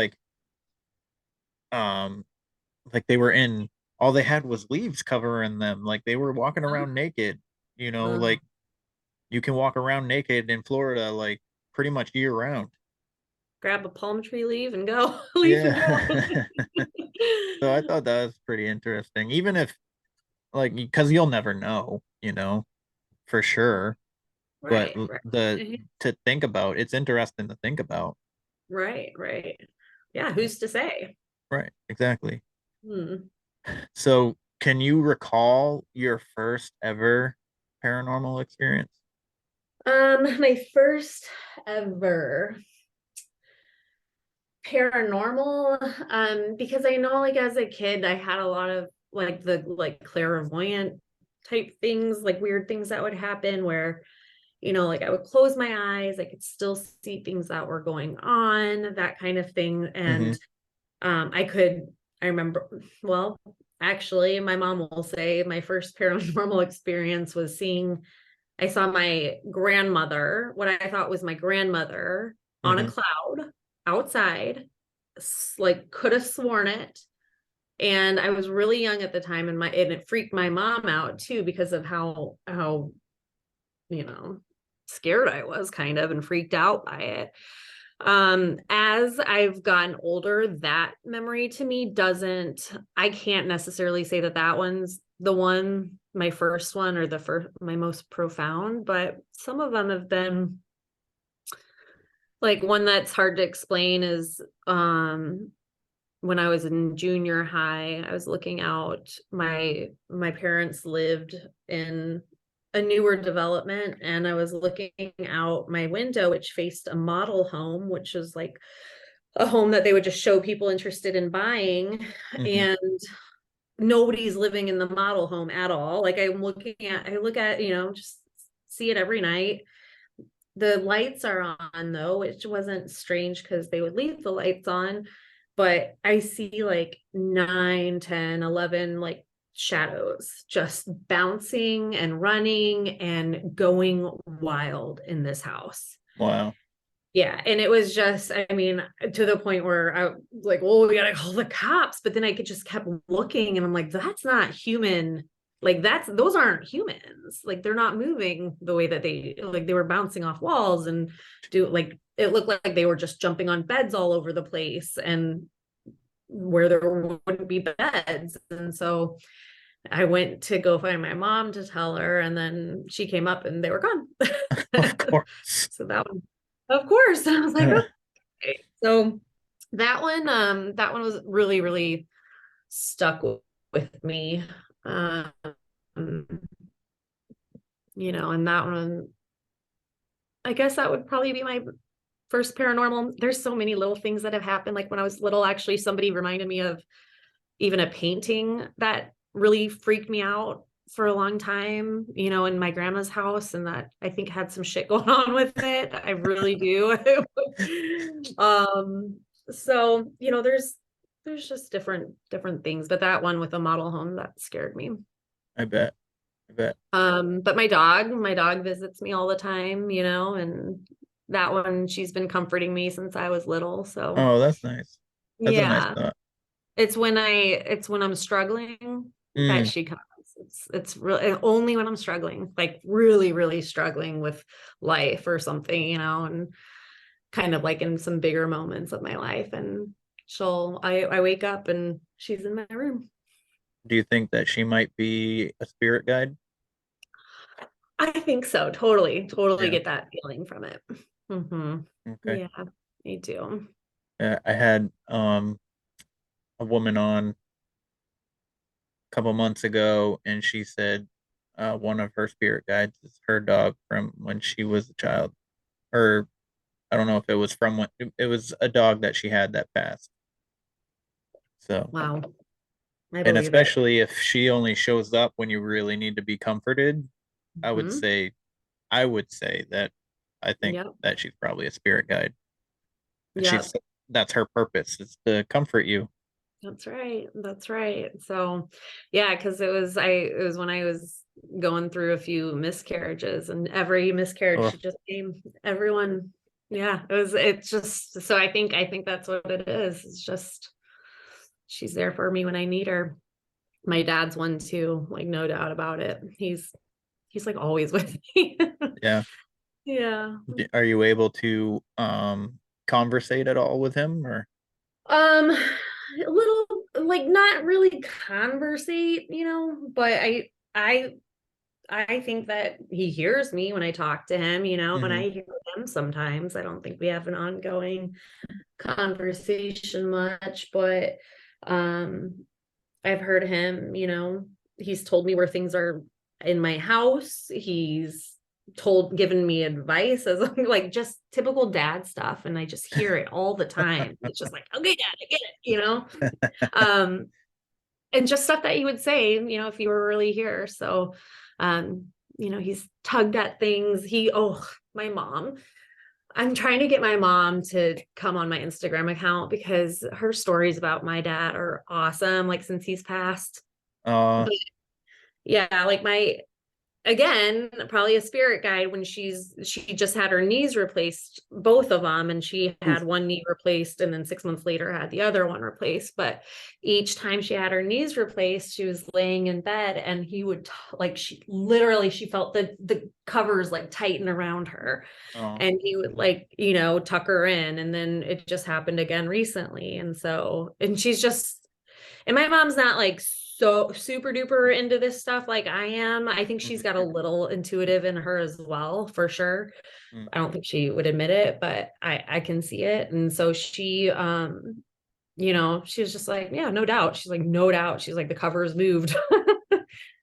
um, like they were in, all they had was leaves covering them, like they were walking around naked. Uh, Like you can walk around naked in Florida, like pretty much year round. grab a palm tree leaf and go. Leaf and go. Yeah. So I thought that was pretty interesting, even if like because you'll never know, for sure. But Right, the right. to think about, it's interesting to think about. Right, right. Yeah, who's to say? Right, exactly. Hmm. So can you recall your first ever paranormal experience? My first ever paranormal, because I know like as a kid I had a lot of like the like clairvoyant type things, like weird things that would happen where, like I would close my eyes, I could still see things that were going on, that kind of thing. Mm-hmm. And I remember, well, actually, my mom will say my first paranormal experience was I saw my grandmother, what I thought was my grandmother, on a Mm-hmm. cloud outside, like could have sworn it. And I was really young at the time, and it freaked my mom out too because of how you know scared I was, kind of, and freaked out by it. As I've gotten older, that memory to me doesn't, I can't necessarily say that that one's the one, my first one, or the first, my most profound, but some of them have been, like, one that's hard to explain is when I was in junior high, I was looking out, my parents lived in a newer development, and I was looking out my window, which faced a model home, which was like a home that they would just show people interested in buying. Mm-hmm. And nobody's living in the model home at all. Like I look at, just see it every night. The lights are on though, which wasn't strange because they would leave the lights on, but I see like 9, 10, 11 like shadows just bouncing and running and going wild in this house. Wow. Yeah, and it was just, I mean, to the point where I was like, well, we gotta call the cops. But then I could just kept looking and I'm like, that's not human. Like those aren't humans. Like they're not moving the way that they were bouncing off walls and it looked like they were just jumping on beds all over the place. And where there wouldn't be beds. And so I went to go find my mom to tell her, and then she came up and they were gone. Of course. So that one, of course, I was like, okay. So that one was really, really stuck with me. Um, and that one, I guess that would probably be my first paranormal. There's so many little things that have happened. Like when I was little, actually, somebody reminded me of even a painting that really freaked me out for a long time, in my grandma's house, and that I think had some shit going on with it. I really do. So, there's just different things, but that one with a model home, that scared me. I bet. But my dog visits me all the time, and that one, she's been comforting me since I was little. So Oh, that's nice. That's a nice yeah, thought. it's when I'm struggling that Mm. she comes. It's really only when I'm struggling, like really, really struggling with life or something, and kind of like in some bigger moments of my life. And I wake up and she's in my room. Do you think that she might be a spirit guide? I think so. Totally Yeah. get that feeling from it. Okay. Yeah, I do. I had a woman on a couple months ago, and she said one of her spirit guides is her dog from when she was a child. Or I don't know if it was from when it was a dog that she had that passed. So, Wow. I and believe it. especially if she only shows up when you really need to be comforted, I would Hmm. say, I would say that I think Yep. that she's probably a spirit guide, and she's Yep. that's her purpose is to comfort you. That's right. That's right. So, yeah, because it was when I was going through a few miscarriages, and every miscarriage Oh, she just came, everyone, yeah, it's just, so I think that's what it is. It's just she's there for me when I need her. My dad's one too, like no doubt about it. He's like always with me. yeah. Yeah. Are you able to conversate at all with him or? A little, like, not really conversate, but I think that he hears me when I talk to him, and Mhm. I hear him sometimes. I don't think we have an ongoing conversation much, but um I've heard him, he's told me where things are in my house. He's given me advice as like just typical dad stuff. And I just hear it all the time. It's just like, okay, dad, I get it. Um, and just stuff that he would say, if you were really here. So, he's tugged at things. My mom. I'm trying to get my mom to come on my Instagram account because her stories about my dad are awesome, like since he's passed. Uh, But yeah, like again, probably a spirit guide when she just had her knees replaced, both of them, and she oof. had one knee replaced and then 6 months later had the other one replaced. But each time she had her knees replaced, she was laying in bed and he would like she felt the covers like tighten around her, Oh, and he would like tuck her in, and then it just happened again recently. And she's just, and my mom's not like so super duper into this stuff like I am. I think she's mhm, got a little intuitive in her as well, for sure. mm. I don't think she would admit it, but I can see it. And so she was just like, yeah, no doubt. She's like, no doubt. She's like, the covers moved.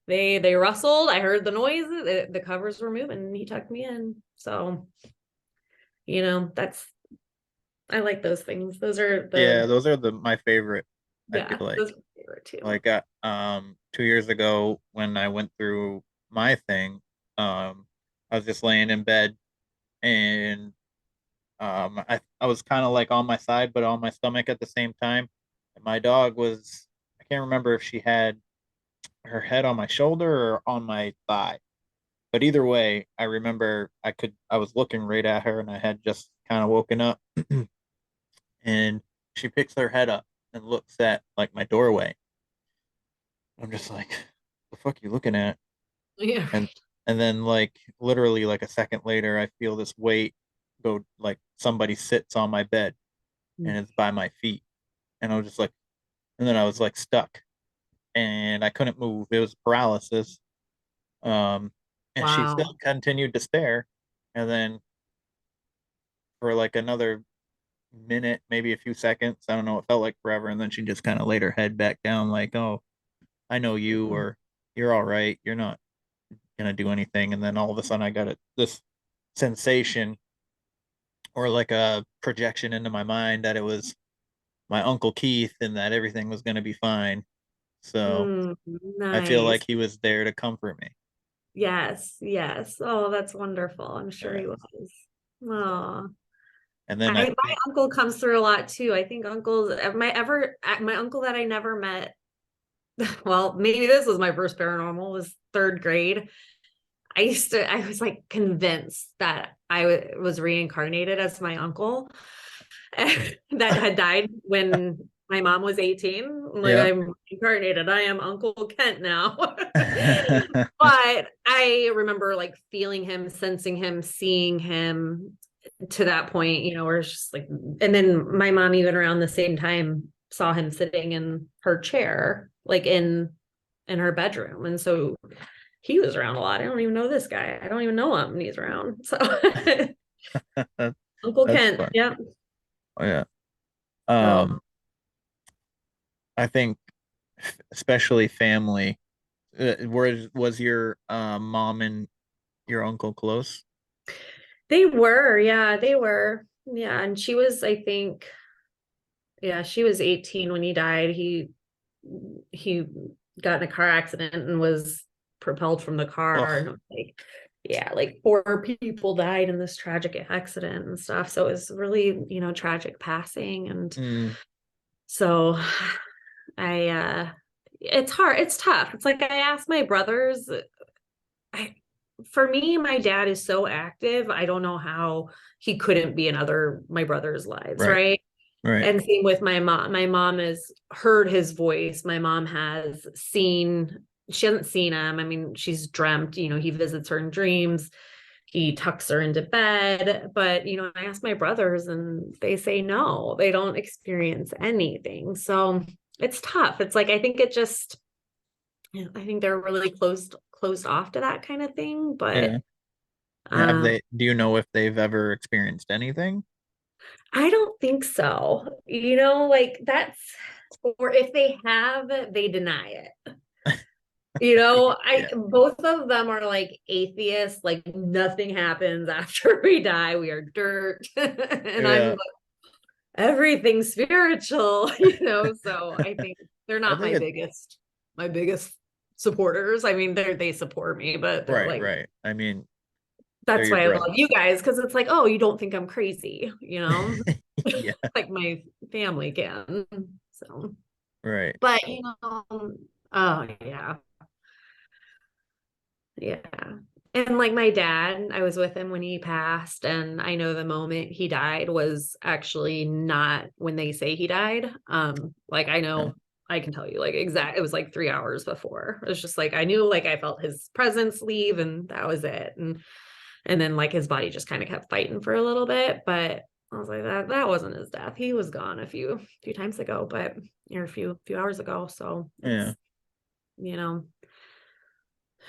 They rustled. I heard the noise. The covers were moving and he tucked me in. So, that's, I like those things. Those are Yeah, the, those are my favorite. I feel yeah, like those are my favorite too. like 2 years ago when I went through my thing, I was just laying in bed and I was kind of like on my side but on my stomach at the same time. And my dog was, I can't remember if she had her head on my shoulder or on my thigh. But either way, I remember I was looking right at her and I had just kind of woken up and she picks her head up and looks at like my doorway. I'm just like, the fuck you looking at? Yeah. And and then like literally like a second later, I feel this weight go like somebody sits on my bed and it's by my feet. And I was just like, and then I was like stuck, and I couldn't move. It was paralysis. Um, and she still Wow. continued to stare, and then for like another minute, maybe a few seconds, I don't know, it felt like forever, and then she just kind of laid her head back down, like, "Oh, I know you," or "You're all right. You're not gonna do anything." And then all of a sudden, I got this sensation or like a projection into my mind that it was my Uncle Keith and that everything was gonna be fine. So Mm, I feel like nice. he was there to comfort me. Yes, yes. Oh, that's wonderful. I'm sure Yeah. he was. Oh, And then I my think, uncle comes through a lot too. I think uncles, my uncle that I never met. Well, maybe this was my first paranormal, was third grade. I was like convinced that was reincarnated as my uncle that had died when my mom was 18. I'm like, yeah. I'm incarnated. I am Uncle Kent now. But I remember like feeling him, sensing him, seeing him to that point, where it's just like, and then my mom, even around the same time, saw him sitting in her chair, like in her bedroom. And so he was around a lot. I don't even know this guy. I don't even know him, and he's around. So Uncle That's Kent. fun. Yeah. Oh, yeah. Oh, Um, I think especially family. Was your mom and your uncle close? they were. Yeah, they were. Yeah. And she was, I think, yeah, she was 18 when he died. He got in a car accident and was propelled from the car. Oh, And like, yeah, like four people died in this tragic accident and stuff. So it was really, tragic passing. And mm, so I it's hard, it's tough. It's like I asked my brothers, I for me, my dad is so active. I don't know how he couldn't be in other my brothers' lives, right, right? right. And same with my mom. My mom has heard his voice. My mom has seen, she hasn't seen him. I mean, she's dreamt, he visits her in dreams. He tucks her into bed. But, I ask my brothers and they say no, they don't experience anything. So it's tough. It's like, I think it just, I think they're really closed off to that kind of thing. But Yeah. Have um, they, do you know if they've ever experienced anything? I don't think so. Like that's, or if they have, they deny it. I Yeah. both of them are like atheists, like nothing happens after we die. We are dirt. And I'm Yeah. like, everything's spiritual, so I think they're I not think it, my biggest supporters. I mean, they support me, but they're right, like, right. I mean, they're that's your why I love brothers. you guys, because it's like, oh, you don't think I'm crazy, Yeah, like my family can. So, right. but oh yeah, yeah. And like my dad, I was with him when he passed, and I know the moment he died was actually not when they say he died. Like I Yeah. know, I can tell you like exact, it was like 3 hours before. It was just like I knew, like I felt his presence leave, and that was it. And then like his body just kind of kept fighting for a little bit, but I was like, that wasn't his death. He was gone a few times ago, but or a few hours ago. So Yeah. it's, you know,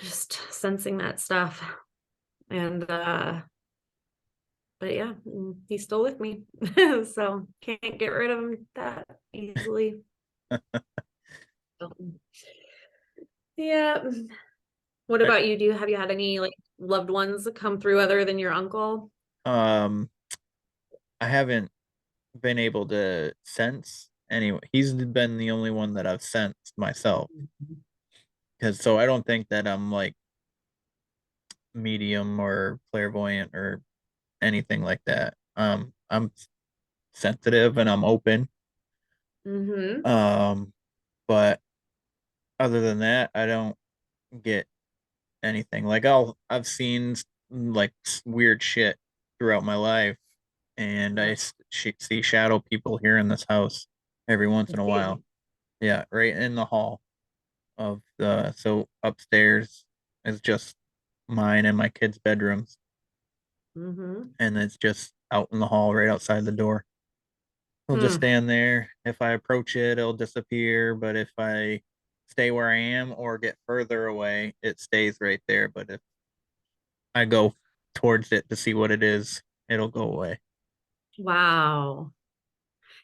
just sensing that stuff. And but yeah, he's still with me. So can't get rid of him that easily. So, yeah. What I- about you? Have you had any like loved ones come through other than your uncle? Um, I haven't been able to sense anyway. He's been the only one that I've sensed myself. Because so I don't think that I'm like medium or clairvoyant or anything like that. I'm sensitive and I'm open. Mm-hmm. Um, but other than that, I don't get anything. Like I've seen like weird shit throughout my life, and see shadow people here in this house every once in a while. Yeah, right in the hall of the so upstairs is just mine and my kids' bedrooms, Mm-hmm. and it's just out in the hall right outside the door. It'll just stand there. If I approach it, it'll disappear. But if I stay where I am or get further away, it stays right there. But if I go towards it to see what it is, it'll go away. Wow.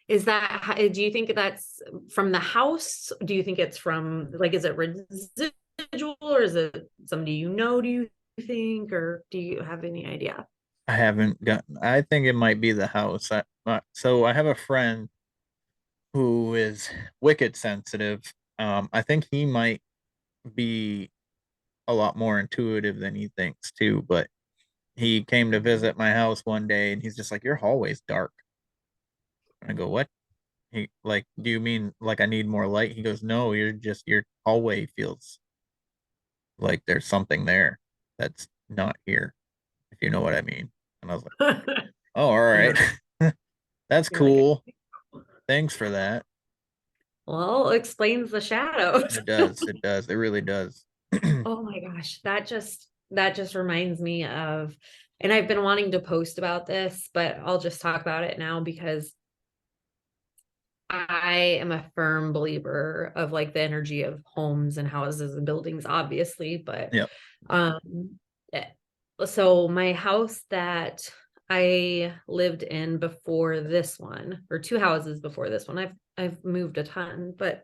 Is that, do you think that's from the house? Do you think it's from, like, is it residual or is it somebody you know, do you think, or do you have any idea? I haven't gotten, I think it might be the house. So I have a friend who is wicked sensitive. I think he might be a lot more intuitive than he thinks too, but he came to visit my house one day and he's just like, your hallway's dark. I go, what? He like, do you mean like I need more light? He goes, no, your hallway feels like there's something there that's not here, if you know what I mean. And I was like, oh, all I know. right. That's You're like, cool. Thanks for that. well, it explains the shadows. It does. It does. It really does. Oh my gosh, that just reminds me of, and I've been wanting to post about this, but I'll just talk about it now because I am a firm believer of like the energy of homes and houses and buildings, obviously, but Yep. eh, so my house that I lived in before this one, or two houses before this one, I've moved a ton, but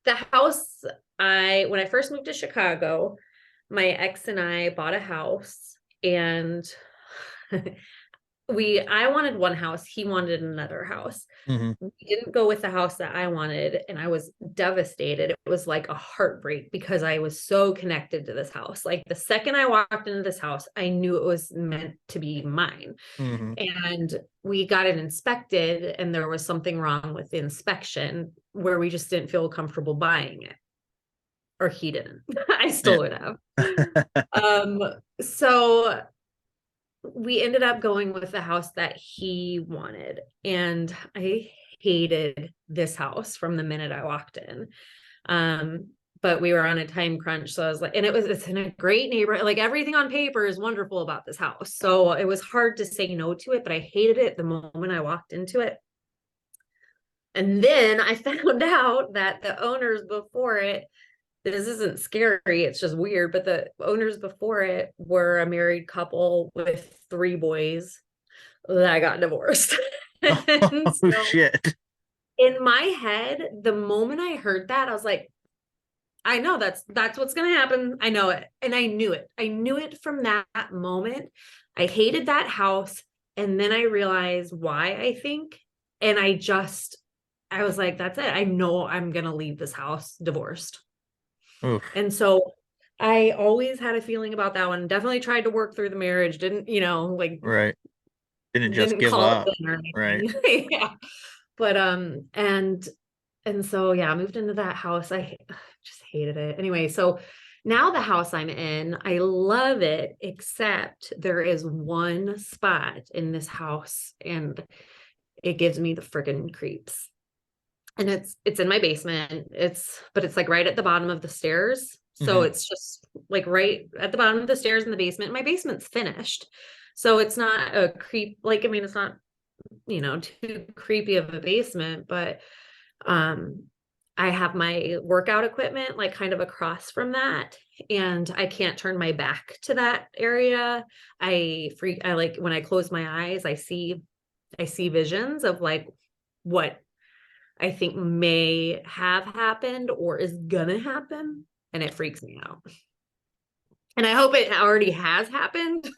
the house when I first moved to Chicago, my ex and I bought a house, and I wanted one house, he wanted another house. Mm-hmm. We didn't go with the house that I wanted, and I was devastated. It was like a heartbreak because I was so connected to this house. Like the second I walked into this house, I knew it was meant to be mine. Mm-hmm. And we got it inspected, and there was something wrong with the inspection where we just didn't feel comfortable buying it. Or he didn't. I still would have. So we ended up going with the house that he wanted, and I hated this house from the minute I walked in. But we were on a time crunch, so I was like, and it's in a great neighborhood, like everything on paper is wonderful about this house, so it was hard to say no to it, but I hated it the moment I walked into it. And then I found out that the owners before it, this isn't scary, it's just weird, but the owners before it were a married couple with 3 boys that got divorced. Oh, So shit. in my head, the moment I heard that, I was like, I know that's what's gonna happen. I know it. And I knew it. I knew it from that moment. I hated that house. And then I realized why, I think. And I was like, that's it. I know I'm gonna leave this house divorced. Oof. And so I always had a feeling about that one. Definitely tried to work through the marriage. Didn't, like, Right. Didn't just didn't give call up. it in or Right. anything. Yeah. But and so yeah, I moved into that house. I just hated it. Anyway, so now the house I'm in, I love it, except there is one spot in this house and it gives me the friggin' creeps. And it's in my basement. But it's like right at the bottom of the stairs. So Mhm. it's just like right at the bottom of the stairs in the basement. My basement's finished. So it's not a creep, like, I mean, it's not, too creepy of a basement, but um I have my workout equipment like kind of across from that, and I can't turn my back to that area. I like when I close my eyes, I see visions of like what I think may have happened or is gonna happen, and it freaks me out. And I hope it already has happened.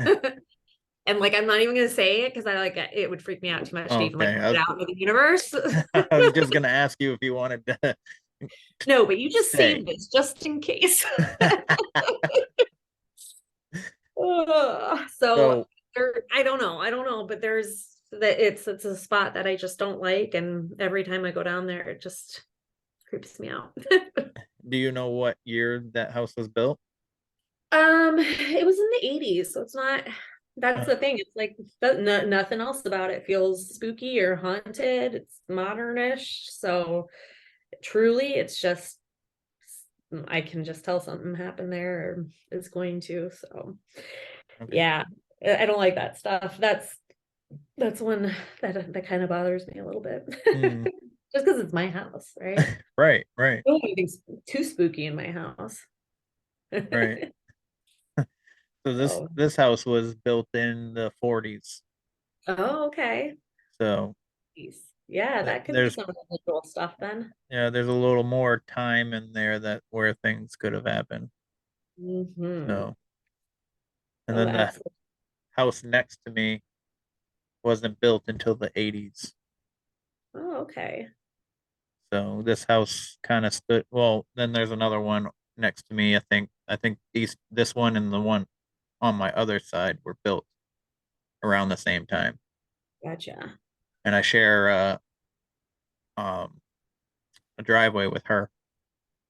And like I'm not even gonna say it because I like it would freak me out too much to even like Okay. put it out into the universe. I was just gonna ask you if you wanted to No, but you just say. save this just in case. So So I don't know, but there's that it's a spot that I just don't like, and every time I go down there, it just creeps me out. do you know what year that house was built? It was in the 80s, so it's not. That's Uh, the thing. It's like nothing else about it feels spooky or haunted. It's modernish, so truly, it's just I can just tell something happened there or is going to. So okay. yeah, I don't like that stuff. That's one that kind of bothers me a little bit. Mm. Just because it's my house, right? Right. Oh, anything's too spooky in my house. Right. So this Oh. this house was built in the 40s. Oh, okay. So Yeah, that could be there's some unusual stuff then. yeah, there's a little more time in there that where things could have happened. Mm-hmm. So, and Oh, then the absolutely. house next to me wasn't built until the 80s. Oh, okay. So this house kind of stood. Well, then there's another one next to me. I think this one and the one on my other side were built around the same time, Gotcha. and I share um a driveway with her.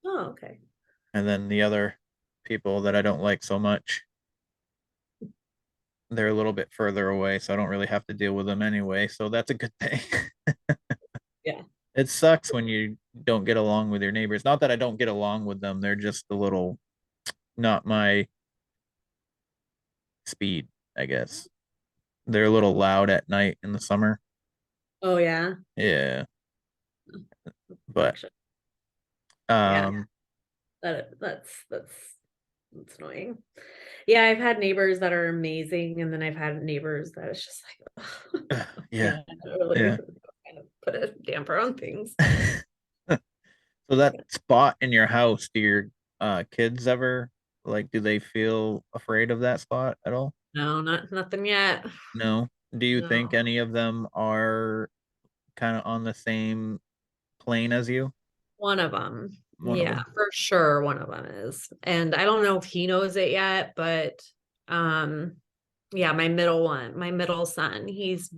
Oh, okay. And then the other people that I don't like so much, they're a little bit further away, so I don't really have to deal with them anyway. So that's a good thing. Yeah. It sucks when you don't get along with your neighbors. Not that I don't get along with them, they're just a little not my speed, I guess. They're a little loud at night in the summer. Oh, yeah. Yeah, but Actually, yeah. um That's annoying. Yeah, I've had neighbors that are amazing, and then I've had neighbors that it's just like, yeah, yeah, really yeah. kind of put a damper on things. So that spot in your house, do your kids ever like do they feel afraid of that spot at all? No, nothing yet. No. Do you think No. any of them are kind of on the same plane as you? One of them. One of Yeah, them. for sure one of them is. And I don't know if he knows it yet, but um yeah, my middle son, he is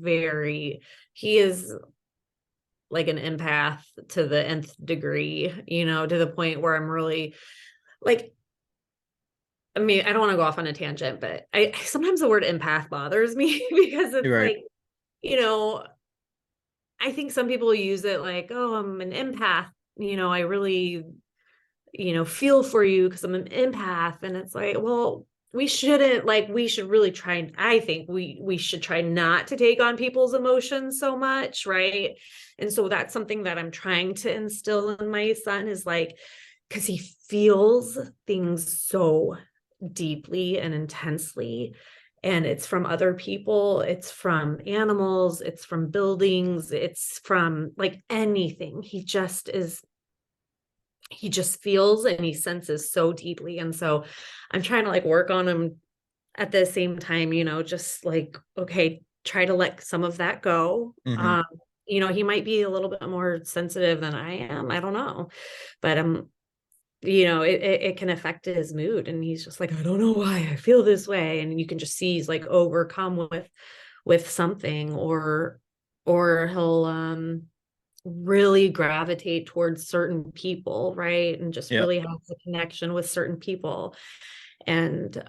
like an empath to the nth degree, to the point where I'm really like, I mean, I don't want to go off on a tangent, but I sometimes the word empath bothers me because it's You're right. like, you know, I think some people use it like, oh, I'm an empath. I really, feel for you because I'm an empath. And it's like, well, we should really try. I think we should try not to take on people's emotions so much. Right. And so that's something that I'm trying to instill in my son is like, because he feels things so deeply and intensely, and it's from other people, it's from animals, it's from buildings, it's from like anything. He just feels and he senses so deeply, and so I'm trying to like work on him at the same time, just like, okay, try to let some of that go. Mm-hmm. He might be a little bit more sensitive than I am, I don't know, but it can affect his mood, and he's just like, I don't know why I feel this way, and you can just see he's like overcome with something, or he'll really gravitate towards certain people, right, and just Yep. really have a connection with certain people, and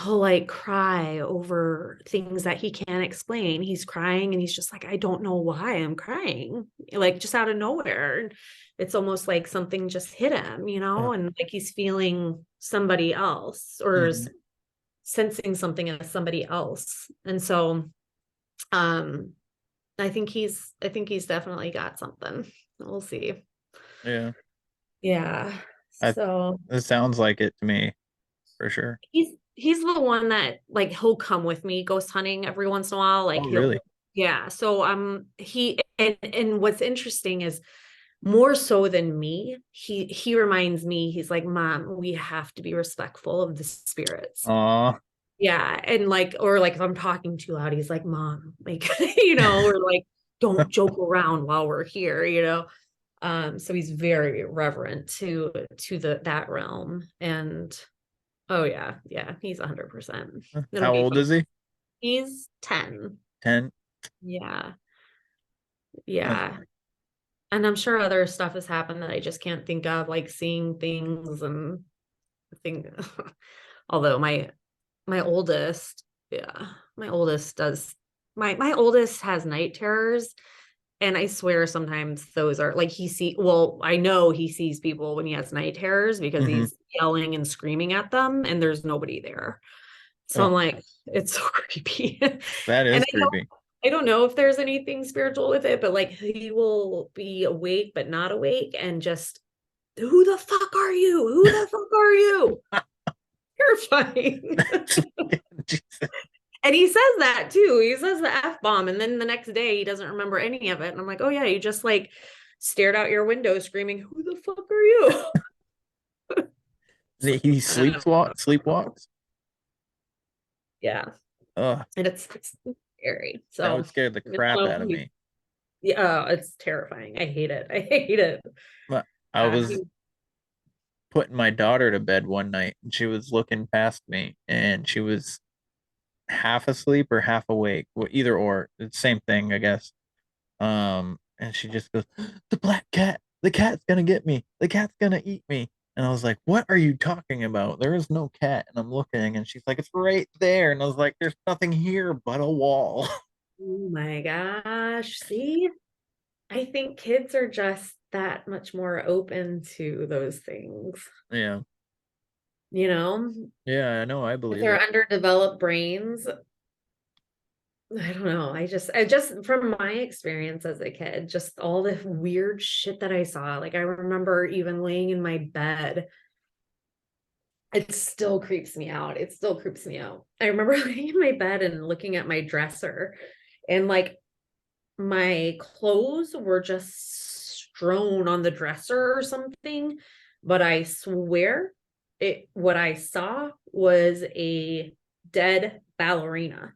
he'll like cry over things that he can't explain. He's crying and he's just like, I don't know why I'm crying, like just out of nowhere. It's almost like something just hit him, and like he's feeling somebody else, or Mm-hmm. sensing something as somebody else. And so um I think he's definitely got something. We'll see. Yeah. Yeah. I So It sounds like it to me for sure. he's the one that like he'll come with me ghost hunting every once in a while. Like Oh, really? yeah. So he and what's interesting is more so than me, he reminds me, he's like, Mom, we have to be respectful of the spirits. Aw. Yeah. And like, or like if I'm talking too loud, he's like, Mom, like, or like, don't joke around while we're here, so he's very reverent to that realm. And oh yeah, he's 100%. It'll How be old fun. is he? He's 10. 10. Yeah. That's Yeah. And I'm sure other stuff has happened that I just can't think of, like seeing things and think although my oldest, yeah, my oldest does my oldest has night terrors. And I swear sometimes those are like well, I know he sees people when he has night terrors because mm-hmm. he's yelling and screaming at them and there's nobody there. So Oh, I'm like, It's so creepy. That And is creepy. I don't know if there's anything spiritual with it, but like he will be awake but not awake and just, who the fuck are you? Who the fuck are you? Terrifying. Jesus. And he says that too. He says the F-bomb, and then the next day he doesn't remember any of it. And I'm like, oh yeah, you just like stared out your window screaming, who the fuck are you? He sleepwalks. Yeah. Ugh, And it's scary. that So would scare the crap out of me. yeah, it's terrifying. I hate it. I hate it. But I was putting my daughter to bed one night, and she was looking past me, and she was half asleep or half awake. Well, either or, it's the same thing, I guess. And she just goes, "The black cat. The cat's gonna get me. The cat's gonna eat me." And I was like, "What are you talking about? There is no cat." And I'm looking, and she's like, "It's right there." And I was like, "There's nothing here but a wall." Oh my gosh. See, I think kids are just that much more open to those things. Yeah. You know, Yeah, I know. I if believe they're it. underdeveloped brains, I don't know. I just from my experience as a kid, just all the weird shit that I saw. Like I remember even laying in my bed. It still creeps me out. It still creeps me out. I remember laying in my bed and looking at my dresser, and like my clothes were just strewn on the dresser or something. But I swear what I saw was a dead ballerina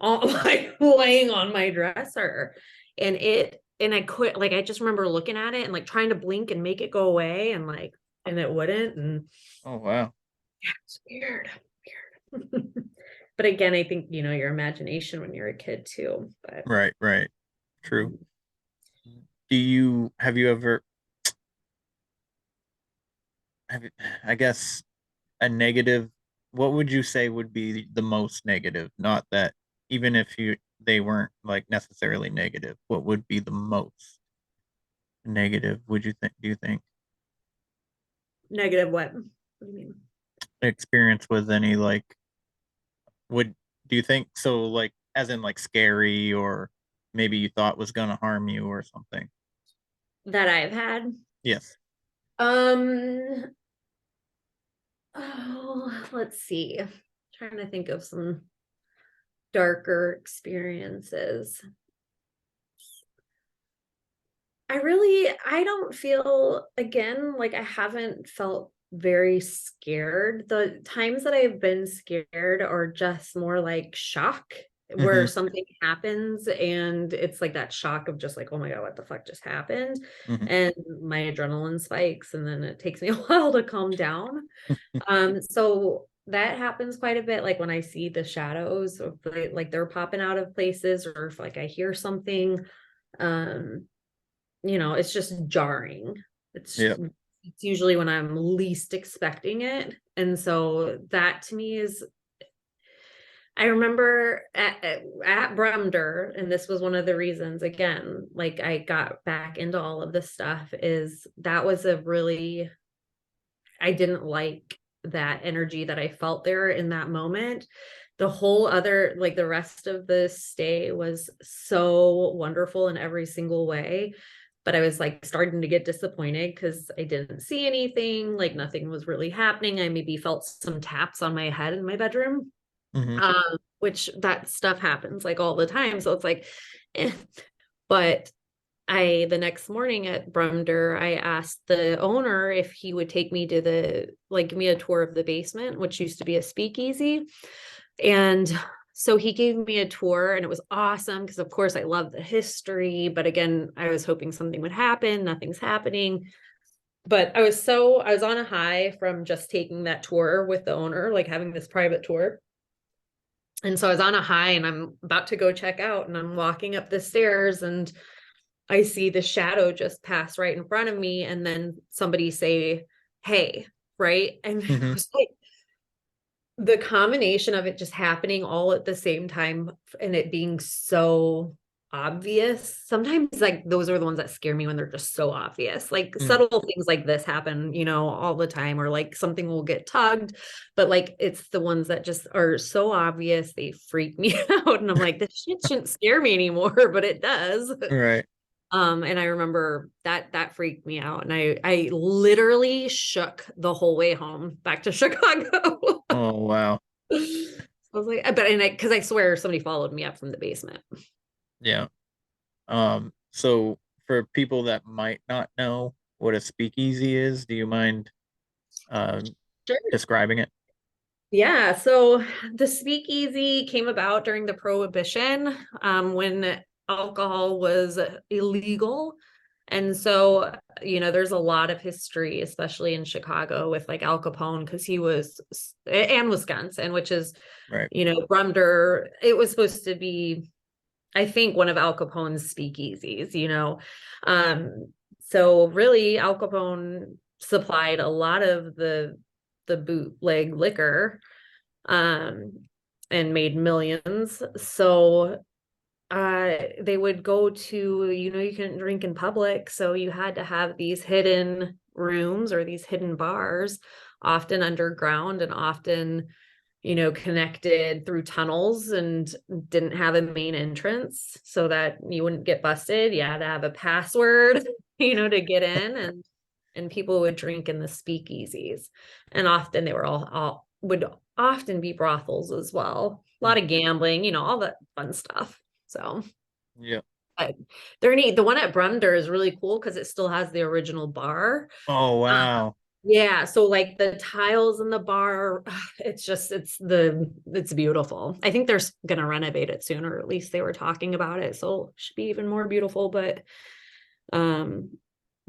like laying on my dresser. And I quit, like I just remember looking at it and like trying to blink and make it go away, and like, and it wouldn't. And Oh wow. yeah, it's weird. But again, I think, your imagination when you're a kid too. But Right. True. Have you ever I guess a negative, what would you say would be the most negative? Not that, even if they weren't like necessarily negative, what would be the most negative, do you think? negative what? What do you mean? Experience with any like, would do you think so, like as in like scary, or maybe you thought was gonna harm you or something? That I've had. Yes. Um, let's see. Trying to think of some darker experiences. I don't feel, again, like I haven't felt very scared. The times that I've been scared are just more like shock, where Mm-hmm. something happens and it's like that shock of just like, oh my God, what the fuck just happened? Mm-hmm. And my adrenaline spikes, and then it takes me a while to calm down. So that happens quite a bit, like when I see the shadows of like they're popping out of places, or if like I hear something. Um, it's just jarring. It's Yeah. it's usually when I'm least expecting it. And so that to me is, I remember at Brumder, and this was one of the reasons, again, like I got back into all of this stuff, is that was I didn't like that energy that I felt there in that moment. The whole other, like the rest of the stay was so wonderful in every single way. But I was like starting to get disappointed because I didn't see anything, like nothing was really happening. I maybe felt some taps on my head in my bedroom, Mm-hmm. which that stuff happens like all the time. So it's like, eh. But the next morning at Brumder, I asked the owner if he would take me to give me a tour of the basement, which used to be a speakeasy. And so he gave me a tour, and it was awesome because, of course, I love the history. But again, I was hoping something would happen. Nothing's happening. But I was on a high from just taking that tour with the owner, like having this private tour. And so I was on a high, and I'm about to go check out, and I'm walking up the stairs, and I see the shadow just pass right in front of me, and then somebody say, "Hey," right? And it Mm-hmm. was like the combination of it just happening all at the same time, and it being so obvious. Sometimes like those are the ones that scare me when they're just so obvious. Like Mm. subtle things like this happen, all the time, or like something will get tugged, but like it's the ones that just are so obvious they freak me out. And I'm like, this shit shouldn't scare me anymore, but it does. Right. And I remember that freaked me out. And I literally shook the whole way home back to Chicago. Oh, wow. I was like, because I swear somebody followed me up from the basement. Yeah. So for people that might not know what a speakeasy is, do you mind Sure. describing it? Yeah, so the speakeasy came about during the Prohibition, when alcohol was illegal. And so, there's a lot of history, especially in Chicago with like Al Capone, because he was, and Wisconsin, which is, Right. Brumder. It was supposed to be, I think, one of Al Capone's speakeasies. So really Al Capone supplied a lot of the bootleg liquor, and made millions. So they would go to, you couldn't drink in public, so you had to have these hidden rooms or these hidden bars, often underground and often connected through tunnels, and didn't have a main entrance so that you wouldn't get busted. You had to have a password, to get in, and people would drink in the speakeasies. And often they were all would often be brothels as well. A lot of gambling, all that fun stuff. So Yeah. but they're neat. The one at Brumder is really cool because it still has the original bar. Oh, wow. Yeah, so like the tiles in the bar, it's beautiful. I think they're gonna renovate it soon, or at least they were talking about it, so it should be even more beautiful. But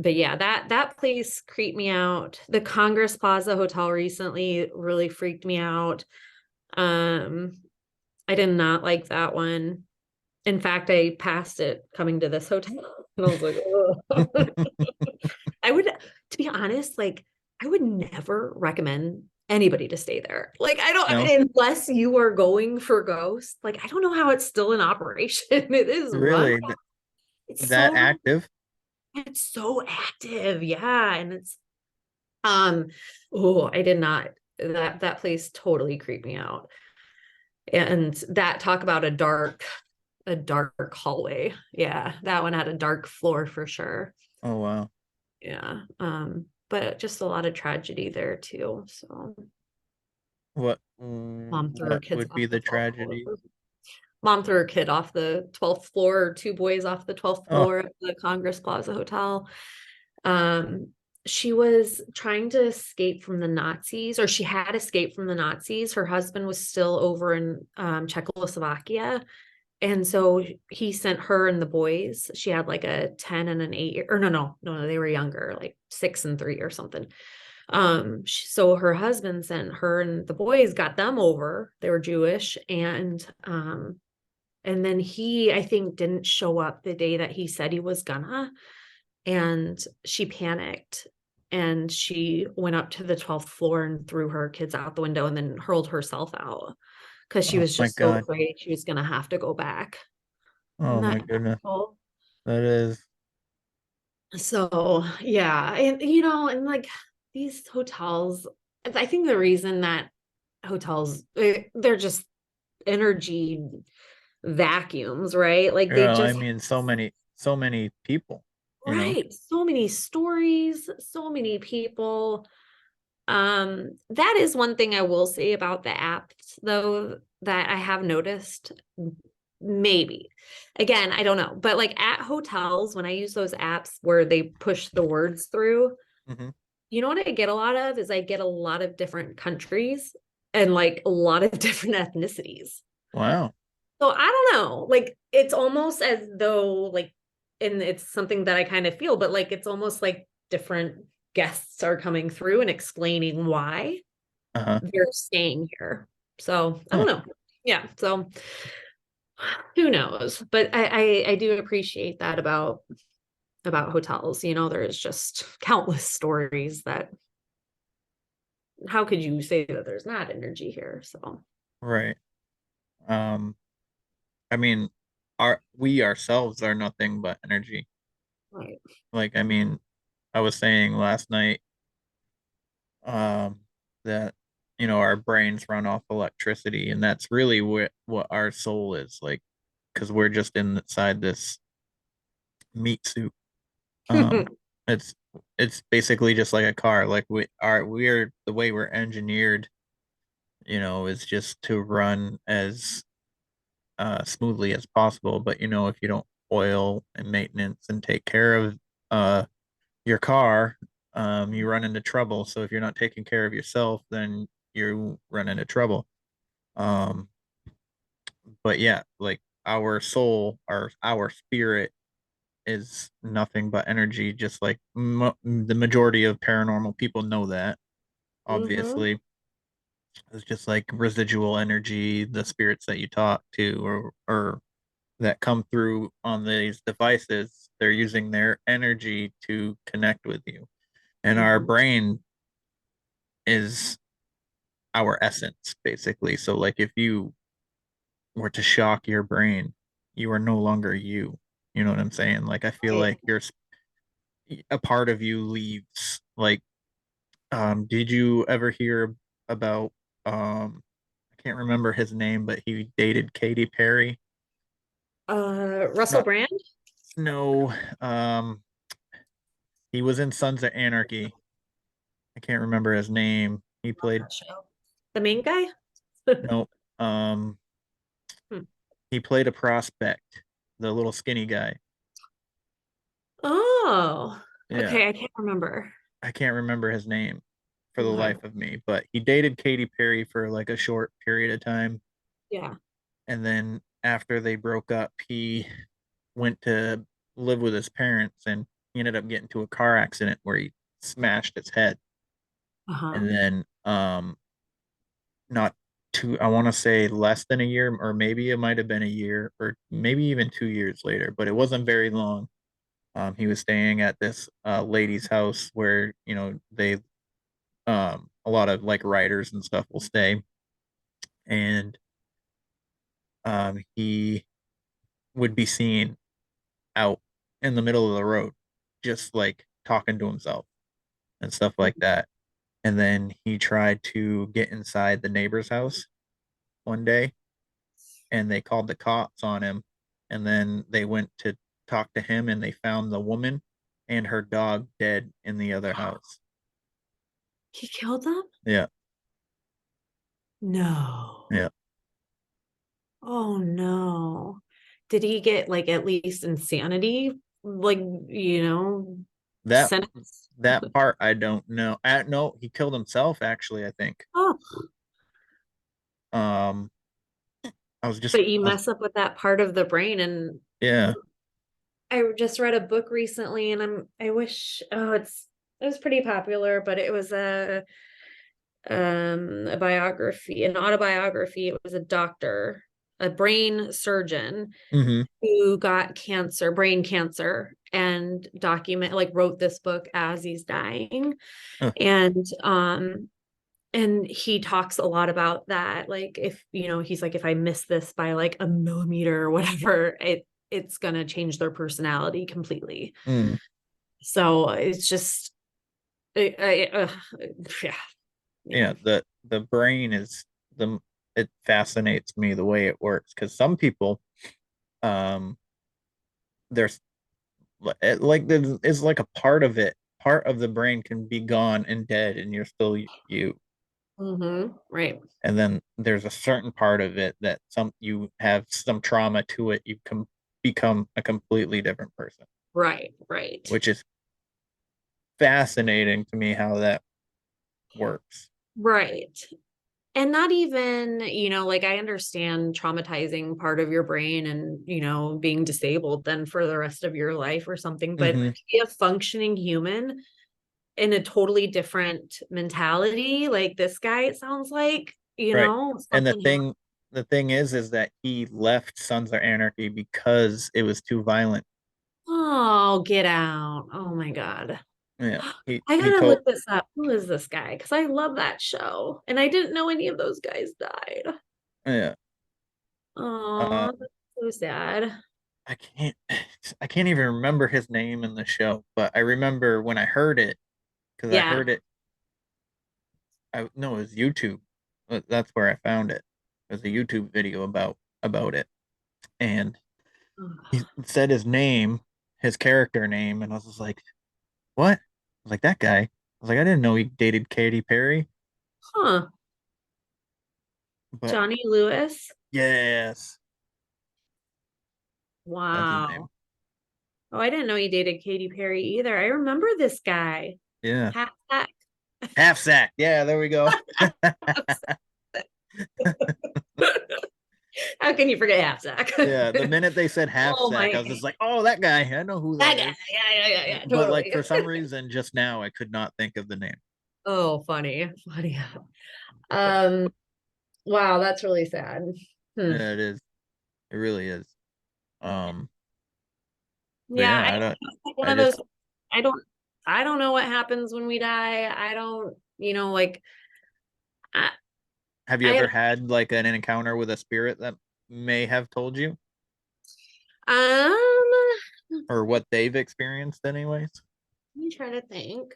yeah, that place creeped me out. The Congress Plaza Hotel recently really freaked me out. I did not like that one. In fact, I passed it coming to this hotel, and I was like, oh. I would, to be honest, like I would never recommend anybody to stay there. Like I don't, No, unless you are going for ghosts. Like I don't know how it's still in operation. It is run. really, It's that active? it's so active. Yeah. And it's oh, I did not, that place totally creeped me out. And that, talk about a dark hallway. Yeah, that one had a dark floor for sure. Oh, wow. Yeah. But just a lot of tragedy there too. So mom threw her What kids would off be the the 12th floor. tragedy? Mom threw her kid off the 12th floor, or two boys off the 12th Oh, floor at the Congress Plaza Hotel. She was trying to escape from the Nazis, or she had escaped from the Nazis. Her husband was still over in Czechoslovakia. And so he sent her and the boys. She had like a 10 and an 8 year, or no, they were younger, like 6 and 3 or something. So her husband sent her and the boys, got them over. They were Jewish, and then he, I think, didn't show up the day that he said he was gonna, and she panicked, and she went up to the 12th floor and threw her kids out the window and then hurled herself out because she oh was my just so God. afraid she was gonna have to go back. Isn't Oh my that goodness. awful? That is. So yeah, and and like these hotels, I think the reason that hotels, they're just energy vacuums, right? Like they I just, mean, so many people, you know? right, so many stories, so many people. That is one thing I will say about the apps though, that I have noticed. Maybe, again, I don't know, but like at hotels, when I use those apps where they push the words through, Hmm. what I get a lot of is I get a lot of different countries and like a lot of different ethnicities. Wow. So I don't know, like it's almost as though like, and it's something that I kind of feel, but like it's almost like different guests are coming through and explaining why Uh-huh. they're staying here. So I Huh. don't know. Yeah. So who knows? But I do appreciate that about hotels. There's just countless stories that, how could you say that there's not energy here? So Right. Um, I mean, we ourselves are nothing but energy. Right. Like, I mean, I was saying last night, that our brains run off electricity, and that's really what our soul is like, because we're just inside this meat suit. Um, it's it's basically just like a car. Like we're the way we're engineered, is just to run as smoothly as possible. But if you don't oil and maintenance and take care of uh your car, you run into trouble. So if you're not taking care of yourself, then you run into trouble. Um, but yeah, like our soul, our spirit is nothing but energy, just like the majority of paranormal people know that, Mm-hmm. obviously. It's just like residual energy, the spirits that you talk to, or that come through on these devices, they're using their energy to connect with you. And our Mm-hmm. brain is our essence, basically. So like if you were to shock your brain, you are no longer you. You know what I'm saying? Like I feel Right. like a part of you leaves. Like, did you ever hear about I can't remember his name, but he dated Katy Perry? Russell Not Brand? No, he was in Sons of Anarchy. I can't remember his name. He played That show. The main guy? no, um, Hmm. he played a prospect, the little skinny guy. Oh, Yeah, okay. I can't remember. I can't remember his name for the Okay. life of me, but he dated Katy Perry for like a short period of time. Yeah. And then after they broke up, he went to live with his parents, and he ended up getting into a car accident where he smashed his head. Uh-huh. And then not too I want to say less than a year, or maybe it might have been a year, or maybe even 2 years later, but it wasn't very long. He was staying at this lady's house where they a lot of like writers and stuff will stay, and he would be seen out in the middle of the road, just like talking to himself and stuff like that. And then he tried to get inside the neighbor's house one day, and they called the cops on him. And then they went to talk to him, and they found the woman and her dog dead in the other house. He killed them? Yeah, No. yeah. Oh no. Did he get like at least insanity? Like, That sentence? that part I don't know. No, he killed himself actually, I think. Oh, Um, I was just but you mess up with that part of the brain. And yeah. I just read a book recently and I wish, it was pretty popular, but it was a biography, an autobiography. It was a doctor, a brain surgeon Mm-hmm. who got cancer, brain cancer, and wrote this book as he's dying. Uh, And he talks a lot about that. Like if, he's like, if I miss this by like a millimeter or whatever, it's gonna change their personality completely. mm. So it's just yeah, Yeah, yeah. the brain is the it fascinates me the way it works, because some people, um there's like there is like a part of the brain can be gone and dead, and you're still you. Right. And then there's a certain part of it that some you have some trauma to it, you can become a completely different person, Right. Right. which is fascinating to me how that works. Right. And not even, like I understand traumatizing part of your brain and, being disabled then for the rest of your life or something, but Hmm. to be a functioning human in a totally different mentality, like this guy, it sounds like, Right. And something happened. the thing is that he left Sons of Anarchy because it was too violent. Oh, get out. Oh my God. Yeah. I He gotta told look this up. Who is this guy? Because I love that show. And I didn't know any of those guys died. yeah. Oh, Uh that's so sad. I can't even remember his name in the show, but I remember when I heard it because I Yeah. heard it. I no, it was YouTube. That's where I found it. It was a YouTube video about it, and he said his name, his character name, and I was just like, "What?" I was like, "That guy." I was like, "I didn't know he dated Katy Perry." Huh. But Johnny Lewis. yes, that's his name. Wow. Oh, I didn't know he dated Katy Perry either. I remember this guy. Yeah, Half that. half sack. Yeah, there we go. How can you forget half sack? Yeah, the minute they said half Oh sack, my, I was just like, "Oh, that guy! I know who that that guy. is." Yeah, But like totally. for some reason, just now I could not think of the name. Oh, funny, funny. But Um, wow, that's really sad. Hmm. yeah, it is. It really is. Um, but Yeah, yeah, I don't. one I of those. just I don't. I don't know what happens when we die. I don't. Like I. have you I ever had like an encounter with a spirit that may have told you, um. or what they've experienced, anyways? Let me try to think.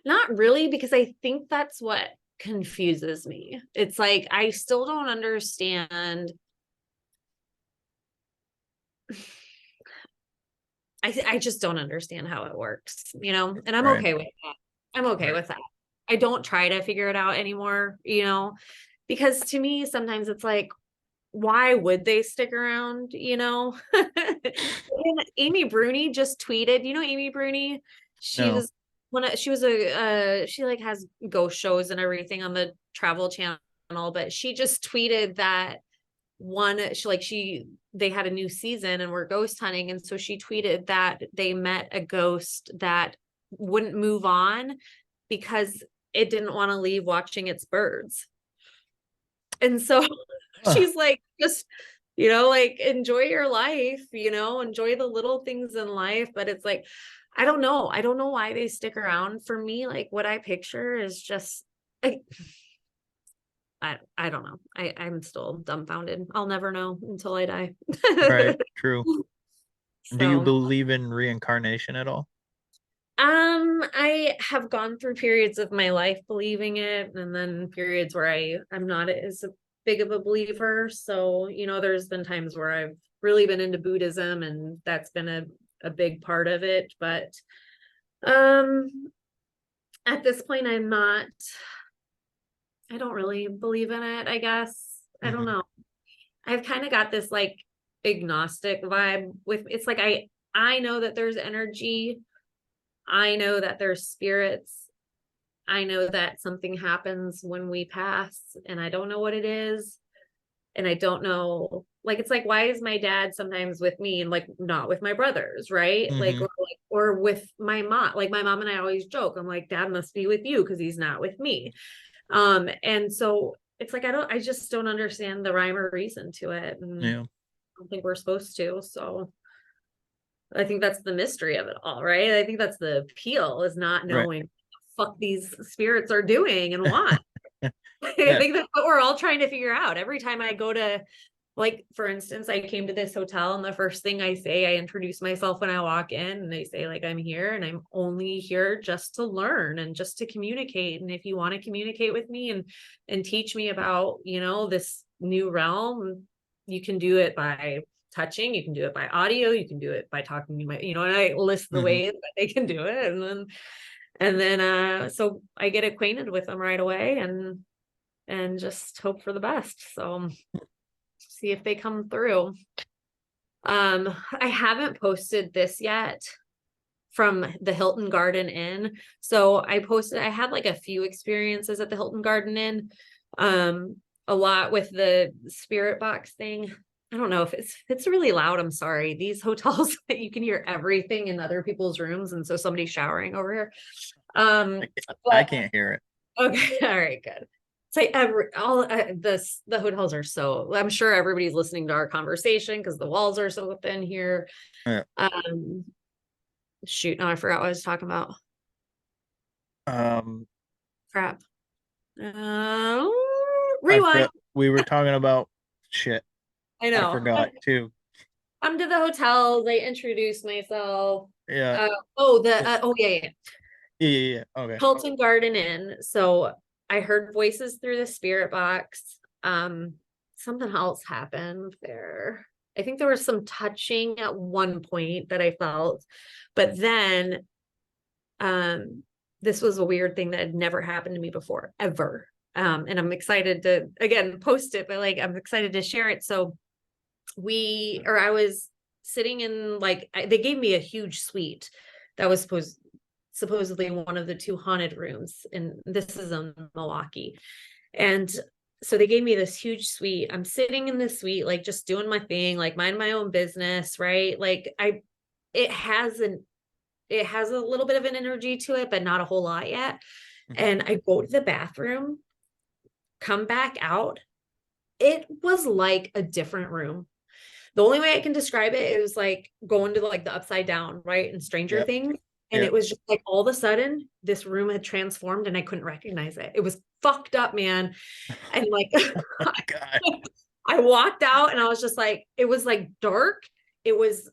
Not really, because I think that's what confuses me. It's like I still don't understand. I just don't understand how it works, and I'm Right. okay with that. I'm okay Right. with that. I don't try to figure it out anymore, because to me, sometimes it's like, why would they stick around, And Amy Bruni just tweeted, Amy Bruni? She No. was she was she like has ghost shows and everything on the Travel Channel, but she just tweeted that they had a new season and were ghost hunting, and so she tweeted that they met a ghost that wouldn't move on because it didn't want to leave watching its birds. And so Huh. she's like, just, like enjoy your life, enjoy the little things in life. But it's like, I don't know. I don't know why they stick around. For me, like what I picture is just like, I don't know. I'm still dumbfounded. I'll never know until I die. Right. True. Do you So, believe in reincarnation at all? I have gone through periods of my life believing it, and then periods where I'm not as big of a believer. So, there's been times where I've really been into Buddhism, and that's been a big part of it. But um, at this point, I don't really believe in it, I guess. I don't Hmm. know. I've kind of got this like agnostic vibe with it's like I know that there's energy. I know that there's spirits. I know that something happens when we pass, and I don't know what it is. And I don't know, like, it's like, why is my dad sometimes with me and like not with my brothers, right? Hmm. Or with my mom. Like my mom and I always joke, I'm like, dad must be with you because he's not with me. And so it's like I just don't understand the rhyme or reason to it. And Yeah. I don't think we're supposed to. So I think that's the mystery of it all, right? I think that's the appeal, is not Right. knowing what the fuck these spirits are doing and why. I Yeah. think that's what we're all trying to figure out. Every time I go to, like, for instance, I came to this hotel and the first thing I say, I introduce myself when I walk in, and I say, like, I'm here and I'm only here just to learn and just to communicate. And if you want to communicate with me and teach me about, this new realm, you can do it by touching, you can do it by audio, you can do it by talking to my, and I list the Hmm. ways that they can do it. And then so I get acquainted with them right away and just hope for the best. So see if they come through. I haven't posted this yet from the Hilton Garden Inn. So I had like a few experiences at the Hilton Garden Inn. Um, a lot with the spirit box thing. I don't know if it's really loud. I'm sorry. These hotels that you can hear everything in other people's rooms, and so somebody's showering over here. Um, I but can't hear it. Okay, all right, good. So the hotels are so, I'm sure everybody's listening to our conversation because the walls are so thin here. Yeah. Um, shoot, now I forgot what I was talking about. Um, Crap. Rewind. we were talking about shit. I I know. forgot too. I'm to the hotels. I introduced myself. Yeah. Oh yeah, yeah. Yeah. Okay. Hilton Garden Inn. So I heard voices through the spirit box. Something else happened there. I think there was some touching at one point that I felt, but then this was a weird thing that had never happened to me before, ever. And I'm excited to again post it, but like I'm excited to share it. So I was sitting in like they gave me a huge suite that was supposedly one of the two haunted rooms, and this is in Milwaukee. And so they gave me this huge suite. I'm sitting in this suite, like just doing my thing, like mind my own business, right? Like it has a little bit of an energy to it, but not a whole lot yet. And I go to the bathroom, come back out. It was like a different room. The only way I can describe it, it was like going to like the upside down, right? And Stranger Yep. Things. And it was just like all of a sudden this room had transformed and I couldn't recognize it. It was fucked up, man. And like Oh God. I walked out and I was just like, it was like dark. It was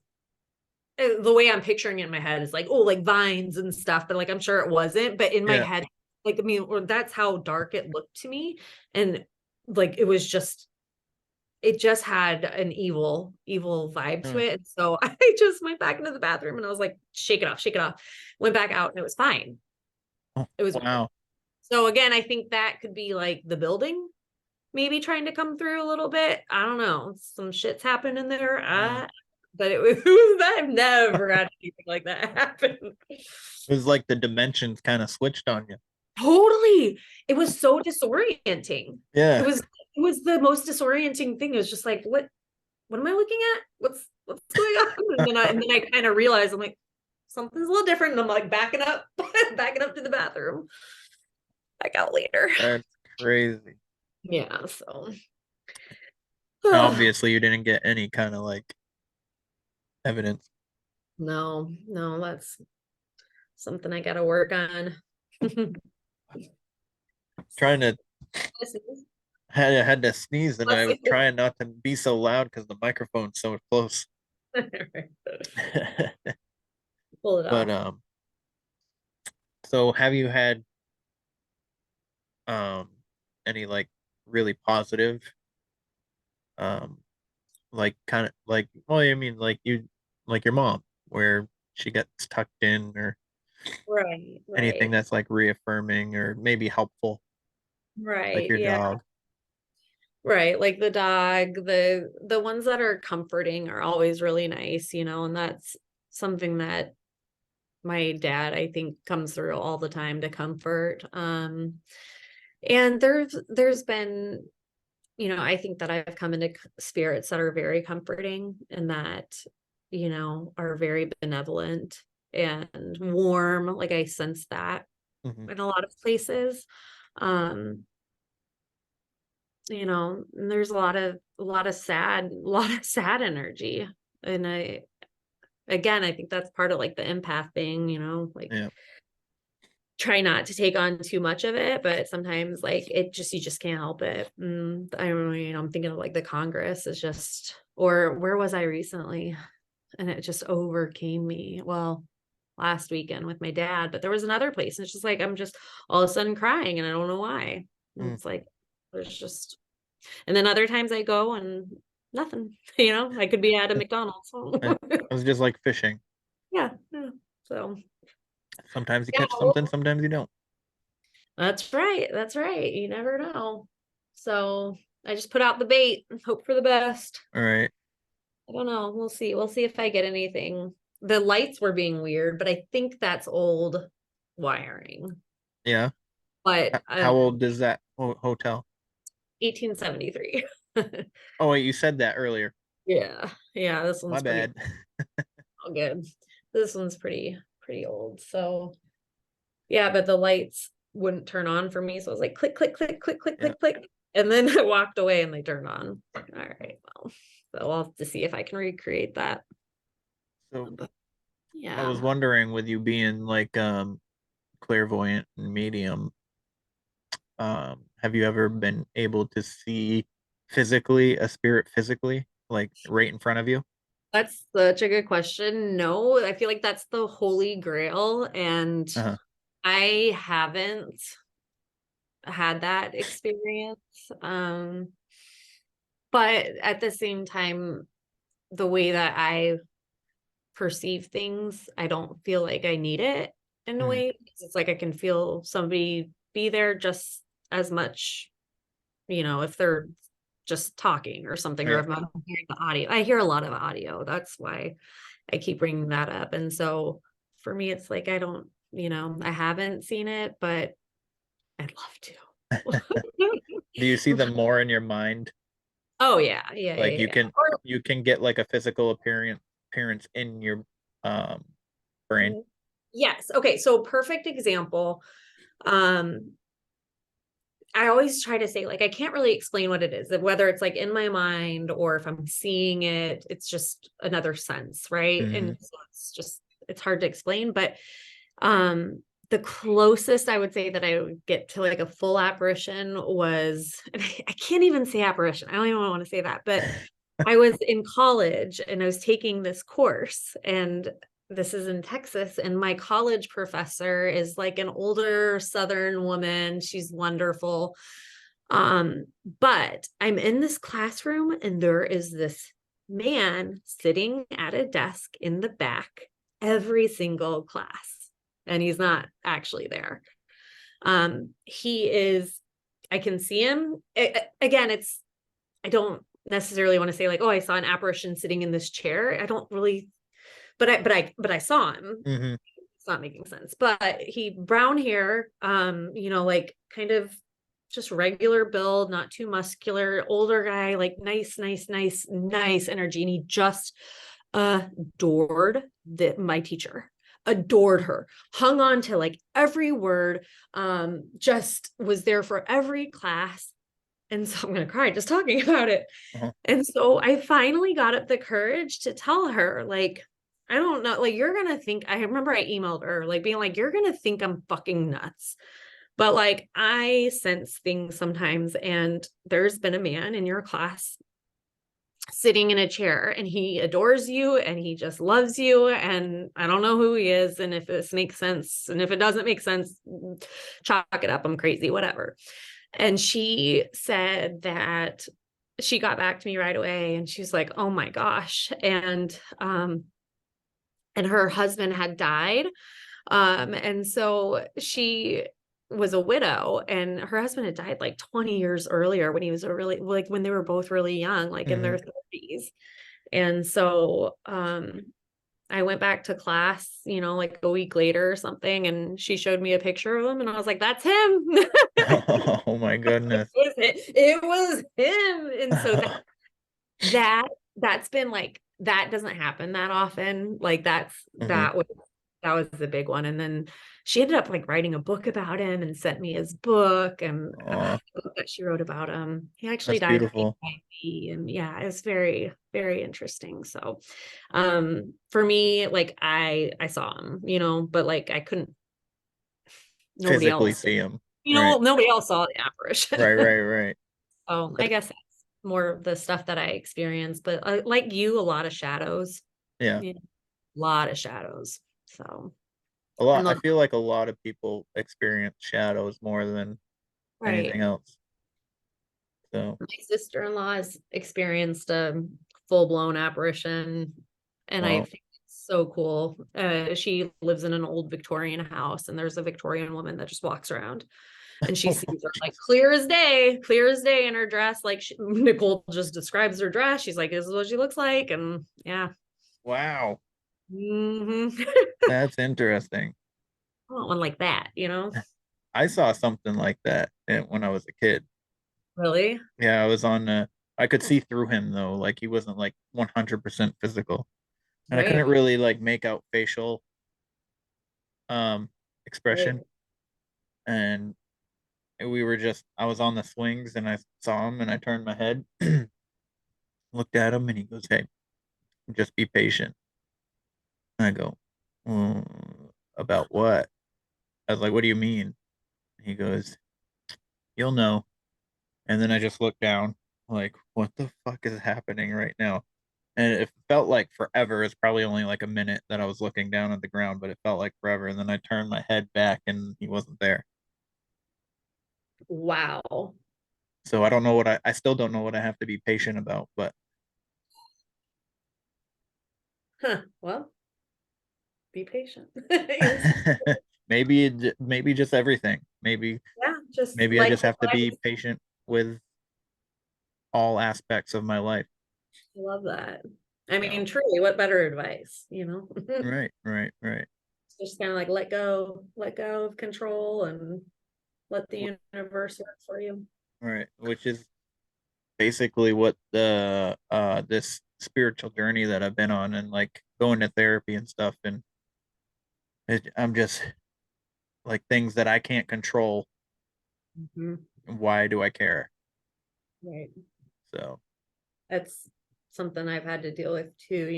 the way I'm picturing it in my head is like, oh, like vines and stuff, but like I'm sure it wasn't. But in my head, like I mean, or that's how dark it looked to me. And like it just had an evil vibe to it. And so I just went back into the bathroom and I was like, shake it off, shake it off. Went back out and it was fine. It was wow. So again, I think that could be like the building maybe trying to come through a little bit. I don't know. Some shit's happened in there. But it was I've never had anything like that happen. It was like the dimensions kind of switched on you. Totally. It was so disorienting. Yeah. It was the most disorienting thing. It was just like, what am I looking at? What's going on? And then I kind of realized I'm like, something's a little different. And I'm like backing up to the bathroom. Back out later. That's crazy. Yeah, so obviously you didn't get any kind of like evidence. No, that's something I gotta work on. Trying to had to sneeze and I was trying not to be so loud because the microphone's so close. Pull it But off. so have you had any like really positive like kind of like well I mean like you like your mom where she gets tucked in or Right. anything that's like reaffirming or maybe helpful like Right. your Yeah. dog. Right. Like the dog, the ones that are comforting are always really nice, and that's something that my dad, I think, comes through all the time to comfort. And there's been, I think that I've come into spirits that are very comforting and that, are very benevolent and warm. Like I sense that in a lot of places. And there's a lot of sad energy. And I think that's part of like the empath thing, like try not to take on too much of it, but sometimes like you just can't help it. I don't know, I'm thinking of like the Congress is just, or where was I recently? And it just overcame me. Well, last weekend with my dad, but there was another place. And it's just like, I'm just all of a sudden crying and I don't know why. And it's like, there's just, and then other times I go and nothing, I could be at a McDonald's. It was just like fishing. Yeah. So sometimes you catch something, sometimes you don't. That's right. You never know. So I just put out the bait and hope for the best. All right. I don't know. We'll see. We'll see if I get anything. The lights were being weird, but I think that's old wiring. Yeah. But how old is that hotel? 1873. Oh wait, you said that earlier. Yeah. This one's my bad. All good. This one's pretty old. So yeah, but the lights wouldn't turn on for me. So I was like, click, click, click, click, click, click, click. And then I walked away and they turned on. All right. Well, so I'll have to see if I can recreate that. So yeah. I was wondering, with you being like clairvoyant and medium, have you ever been able to see physically a spirit physically? like right in front of you? That's such a good question. No, I feel like that's the holy grail, and Uh-huh. I haven't had that experience. But at the same time, the way that I perceive things, I don't feel like I need it in a Mhm. way. It's like I can feel somebody be there just as much, if they're just talking or something, or Yeah. if I'm hearing the audio. I hear a lot of audio. That's why I keep bringing that up. And so for me, it's like I don't, I haven't seen it, but I'd love to. Do you see them more in your mind? Oh yeah, yeah, Like yeah, you yeah. can you can get like a physical appearance in your um brain. Yes. Okay. So perfect example. Um, I always try to say, like, I can't really explain what it is, whether it's like in my mind or if I'm seeing it, it's just another sense, right? Hmm. And so it's hard to explain, but um the closest I would say that I would get to like a full apparition was, and I can't even say apparition. I don't even want to say that, but I was in college and I was taking this course, and this is in Texas, and my college professor is like an older Southern woman. She's wonderful. But I'm in this classroom and there is this man sitting at a desk in the back every single class, and he's not actually there. He is, I can see him. Again, I don't necessarily want to say like, oh, I saw an apparition sitting in this chair. I don't really, but I saw him. Hmm. It's not making sense. But he brown hair, like kind of just regular build, not too muscular, older guy, like nice energy. And he just adored my teacher, adored her, hung on to like every word, just was there for every class. And so I'm going to cry just talking about it. Uh-huh. And so I finally got up the courage to tell her, like, I don't know, like, you're going to think, I remember I emailed her, like, being like, you're going to think I'm fucking nuts. But like, I sense things sometimes. And there's been a man in your class sitting in a chair and he adores you and he just loves you. And I don't know who he is. And if this makes sense, and if it doesn't make sense, chalk it up. I'm crazy, whatever. And she said that she got back to me right away and she's like, oh my gosh. And her husband had died. And so she was a widow, and her husband had died like 20 years earlier when he was a really, like, when they were both really young, like in Hmm. their 30s. And so I went back to class, like a week later or something, and she showed me a picture of him, and I was like, that's him. Oh my goodness. It was him. And so that that's been like, that doesn't happen that often. Like Hmm. that was the big one. And then she ended up like writing a book about him and sent me his book, and Oh, the book that she wrote about him. He actually that's died of beautiful. HIV, and yeah, it was very, very interesting. So for me, like I saw him, but like I couldn't, nobody Physically else, see him. Right. nobody else saw the apparition. Right, right, right. So I But guess that's more of the stuff that I experienced, but like you, a lot of shadows, yeah, you know, a lot of shadows. So, a lot. and I the, feel like a lot of people experience shadows more than right. anything else. So, My sister-in-law has experienced a full-blown apparition, and I wow. think it's so cool. She lives in an old Victorian house, and there's a Victorian woman that just walks around, and she sees her like clear as day in her dress. Like Nicole just describes her dress. She's like, "This is what she looks like," and yeah. Wow. Hmm. That's interesting. I want one like that, I saw something like that when I was a kid. Really? Yeah, I was on I could see through him though, like he wasn't like 100% physical. And I Right. couldn't really like make out facial Right. expression. And we were just I was on the swings and I saw him and I turned my head, looked at him and he goes, "Hey, just be patient." And I go, about what?" I was like, "What do you mean?" He goes, "You'll know." And then I just looked down Like, what the fuck is happening right now? And it felt like forever. It's probably only like a minute that I was looking down at the ground, but it felt like forever. And then I turned my head back and he wasn't there. Wow. So I don't know what I still don't know what I have to be patient about, but Huh. Well, be patient. You're maybe just everything. yeah, just Maybe I like just have to be patient with all aspects of my life. I love that. I mean, So, truly, what better advice, right, right, right. Just kind of like let go of control and let the universe work for you. Right, which is basically what the this spiritual journey that I've been on, and like going to therapy and stuff, and I'm just like, things that I can't control. Mhm. Why do I care? Right. So, That's something I've had to deal with too.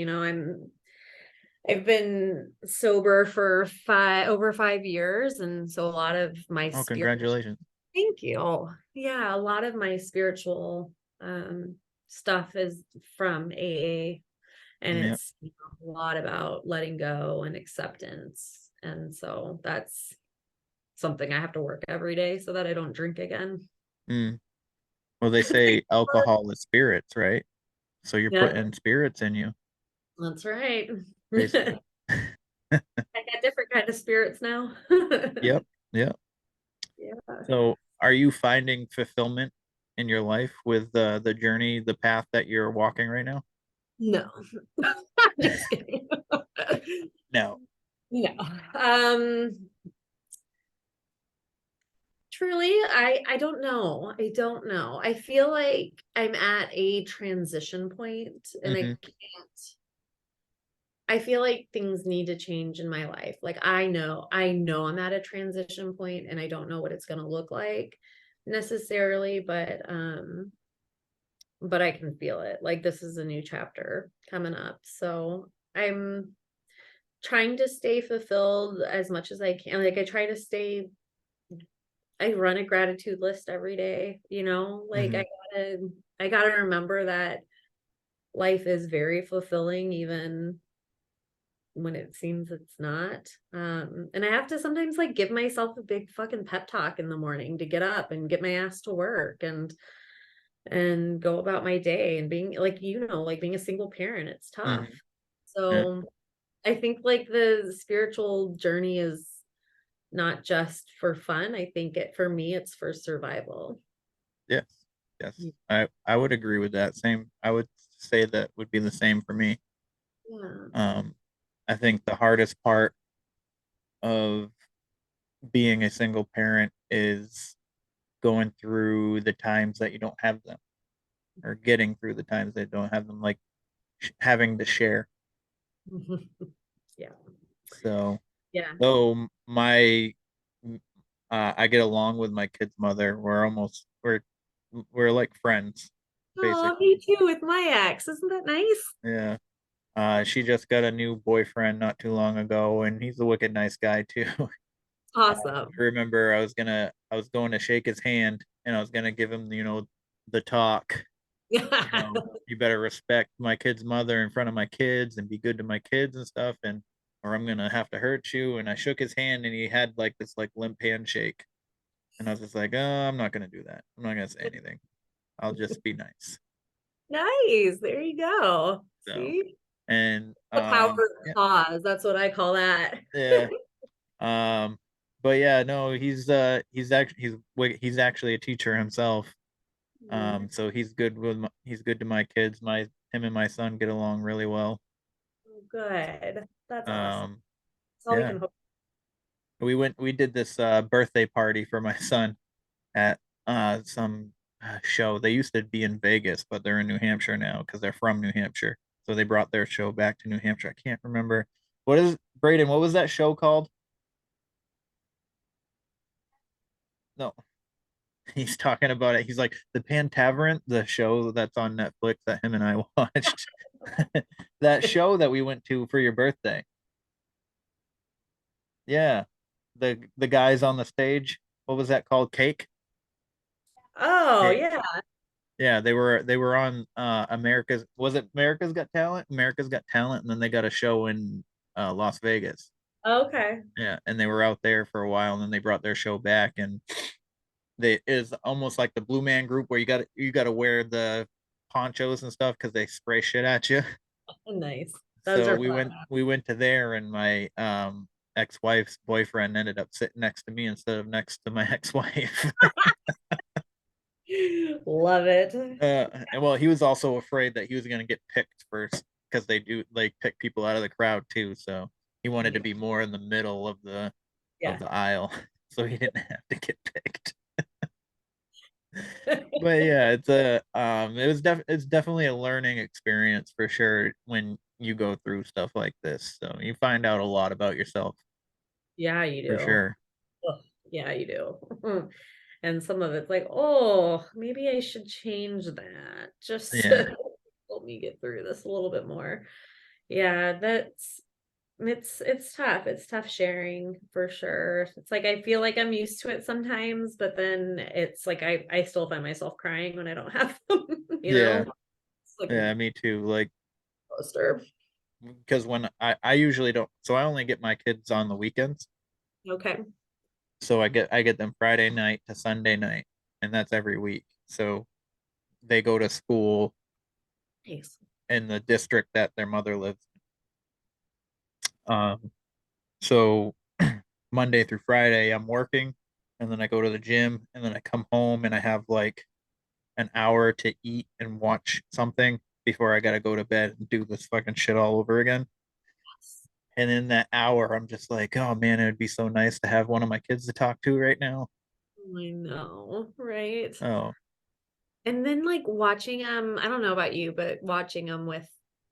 I've been sober for over 5 years, and so a lot of my oh, spirit. congratulations. Thank you. Yeah, a lot of my spiritual stuff is from AA, and Yeah. it's a lot about letting go and acceptance. And so that's something I have to work every day so that I don't drink again. Mm. Well, they say alcohol is spirits, right? So you're Yeah, putting spirits in you, that's right. basically. I got different kind of spirits now. Yep. Yep. Yeah. So, are you finding fulfillment in your life with the journey, the path that you're walking right now? No. Just kidding. No. No. Um Truly, I don't know. I don't know. I feel like I'm at a transition point and Hmm. I feel like things need to change in my life. Like I know I'm at a transition point and I don't know what it's going to look like necessarily, but I can feel it. Like this is a new chapter coming up. So I'm trying to stay fulfilled as much as I can. Like I run a gratitude list every day, like Hmm. I gotta remember that life is very fulfilling even when it seems it's not. And I have to sometimes like give myself a big fucking pep talk in the morning to get up and get my ass to work and go about my day and being like, like being a single parent, it's tough. Hmm. Yeah. So I think like the spiritual journey is not just for fun. I think for me, it's for survival. Yes. Yes. I would agree with that. Same. I would say that would be the same for me. Yeah. Um, I think the hardest part of being a single parent is going through the times that you don't have them, or getting through the times that don't have them, like having to share. Yeah. So, Yeah. though I get along with my kid's mother. We're like friends, Oh, basically. me too with my ex. Isn't that nice? Yeah. She just got a new boyfriend not too long ago, and he's a wicked nice guy too. I Awesome. remember I was going to shake his hand, and I was gonna give him, the talk. You Yeah. know, you better respect my kid's mother in front of my kids and be good to my kids and stuff, and or I'm gonna have to hurt you. And I shook his hand, and he had like this like limp handshake, and I was just like, oh, I'm not gonna do that. I'm not gonna say anything. I'll just be nice. Nice. There you go. So, See? and The power of yeah, pause. That's what I call that. yeah. Um, but yeah, no, he's actually a teacher himself. So he's good to my kids. Him and my son get along really well. Oh, good. That's awesome. Um, That's all we yeah, can hope. we did this birthday party for my son at some show. They used to be in Vegas, but they're in New Hampshire now because they're from New Hampshire. So they brought their show back to New Hampshire. I can't remember. Braden, what was that show called? No, he's talking about it. He's like, the Pantaveret, the show that's on Netflix that him and I watched. That show that we went to for your birthday. Yeah. The guys on the stage. What was that called? Cake? Oh, Cake. yeah. Yeah, they were on America's Got Talent? America's Got Talent, and then they got a show in Las Vegas. Okay. Yeah, and they were out there for a while, and then they brought their show back, and they is almost like the Blue Man Group where you got to wear the ponchos and stuff because they spray shit at you. Nice. Those So are we fun. went to there, and my ex-wife's boyfriend ended up sitting next to me instead of next to my ex-wife. Love it. And well, he was also afraid that he was going to get picked first because they do like pick people out of the crowd too. So he wanted to Yeah. be more in the middle of the Yeah. aisle, so he didn't have to get picked. But yeah, it's definitely a learning experience for sure when you go through stuff like this. So you find out a lot about yourself Yeah, you for do. sure. Ugh, yeah, you do. And some of it's like, oh, maybe I should change that just Yeah, to help me get through this a little bit more. Yeah, it's tough. It's tough sharing for sure. It's like I feel like I'm used to it sometimes, but then it's like I still find myself crying when I don't have them, you know? yeah, It's like a yeah. Me too. Like poster. because when I usually don't, so I only get my kids on the weekends. Okay. So I get them Friday night to Sunday night, and that's every week. So they go to school Nice. in the district that their mother lives in. So Monday through Friday I'm working, and then I go to the gym, and then I come home and I have like an hour to eat and watch something before I gotta go to bed and do this fucking shit all over again. And in that hour, I'm just like, oh man, it would be so nice to have one of my kids to talk to right now. I know, right? Oh, And then like watching I don't know about you, but watching them with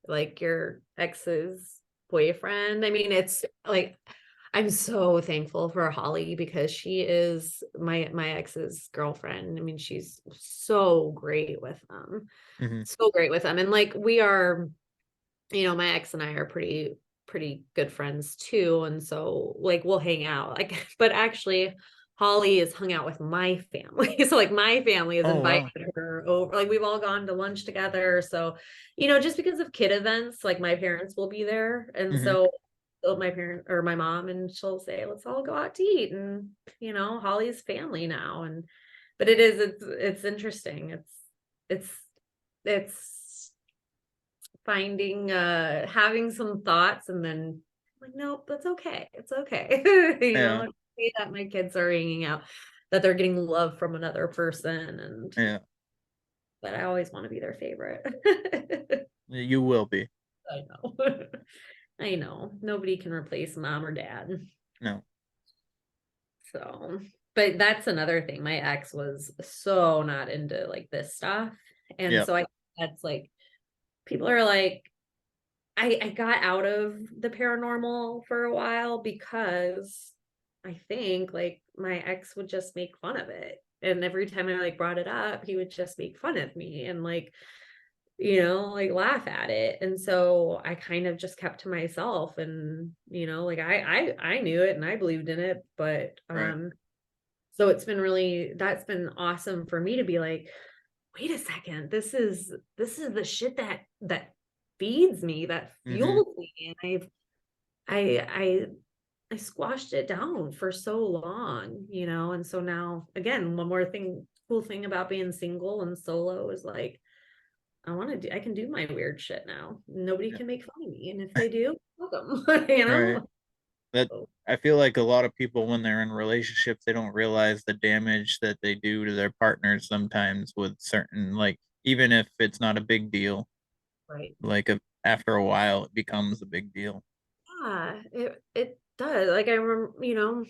like your ex's boyfriend. I mean, it's like I'm so thankful for Holly because she is my ex's girlfriend. I mean, she's so great with them. hmm, So great with them. And like we are, my ex and I are pretty good friends too. And so like we'll hang out. Like, but actually Holly has hung out with my family. So like my family has oh invited wow, her over. Like we've all gone to lunch together. So, just because of kid events, like my parents will be there. And hmm, so my parent or my mom, and she'll say, let's all go out to eat. And Holly's family now. And but it's interesting. It's it's finding having some thoughts and then like nope, that's okay, it's okay. yeah, It's okay that my kids are hanging out, that they're getting love from another person, and yeah. but I always want to be their favorite. You will be. I know. I know nobody can replace mom or dad. No. So but that's another thing, my ex was so not into like this stuff, and Yep. so I that's like people are like I got out of the paranormal for a while because I think like my ex would just make fun of it. And every time I like brought it up, he would just make fun of me and like, like laugh at it. And so I kind of just kept to myself and, like I knew it and I believed in it, but Right. so that's been awesome for me to be like, wait a second, this is the shit that feeds me, that Hmm. fuels me, and I squashed it down for so long, and so now again, one more cool thing about being single and solo is like I can do my weird shit now. Nobody Yeah. can make fun of me, and if they do, welcome. Right. That So, I feel like a lot of people when they're in relationships, they don't realize the damage that they do to their partners sometimes with certain like even if it's not a big deal, right. like after a while it becomes a big deal. Yeah, it does. Like I remember,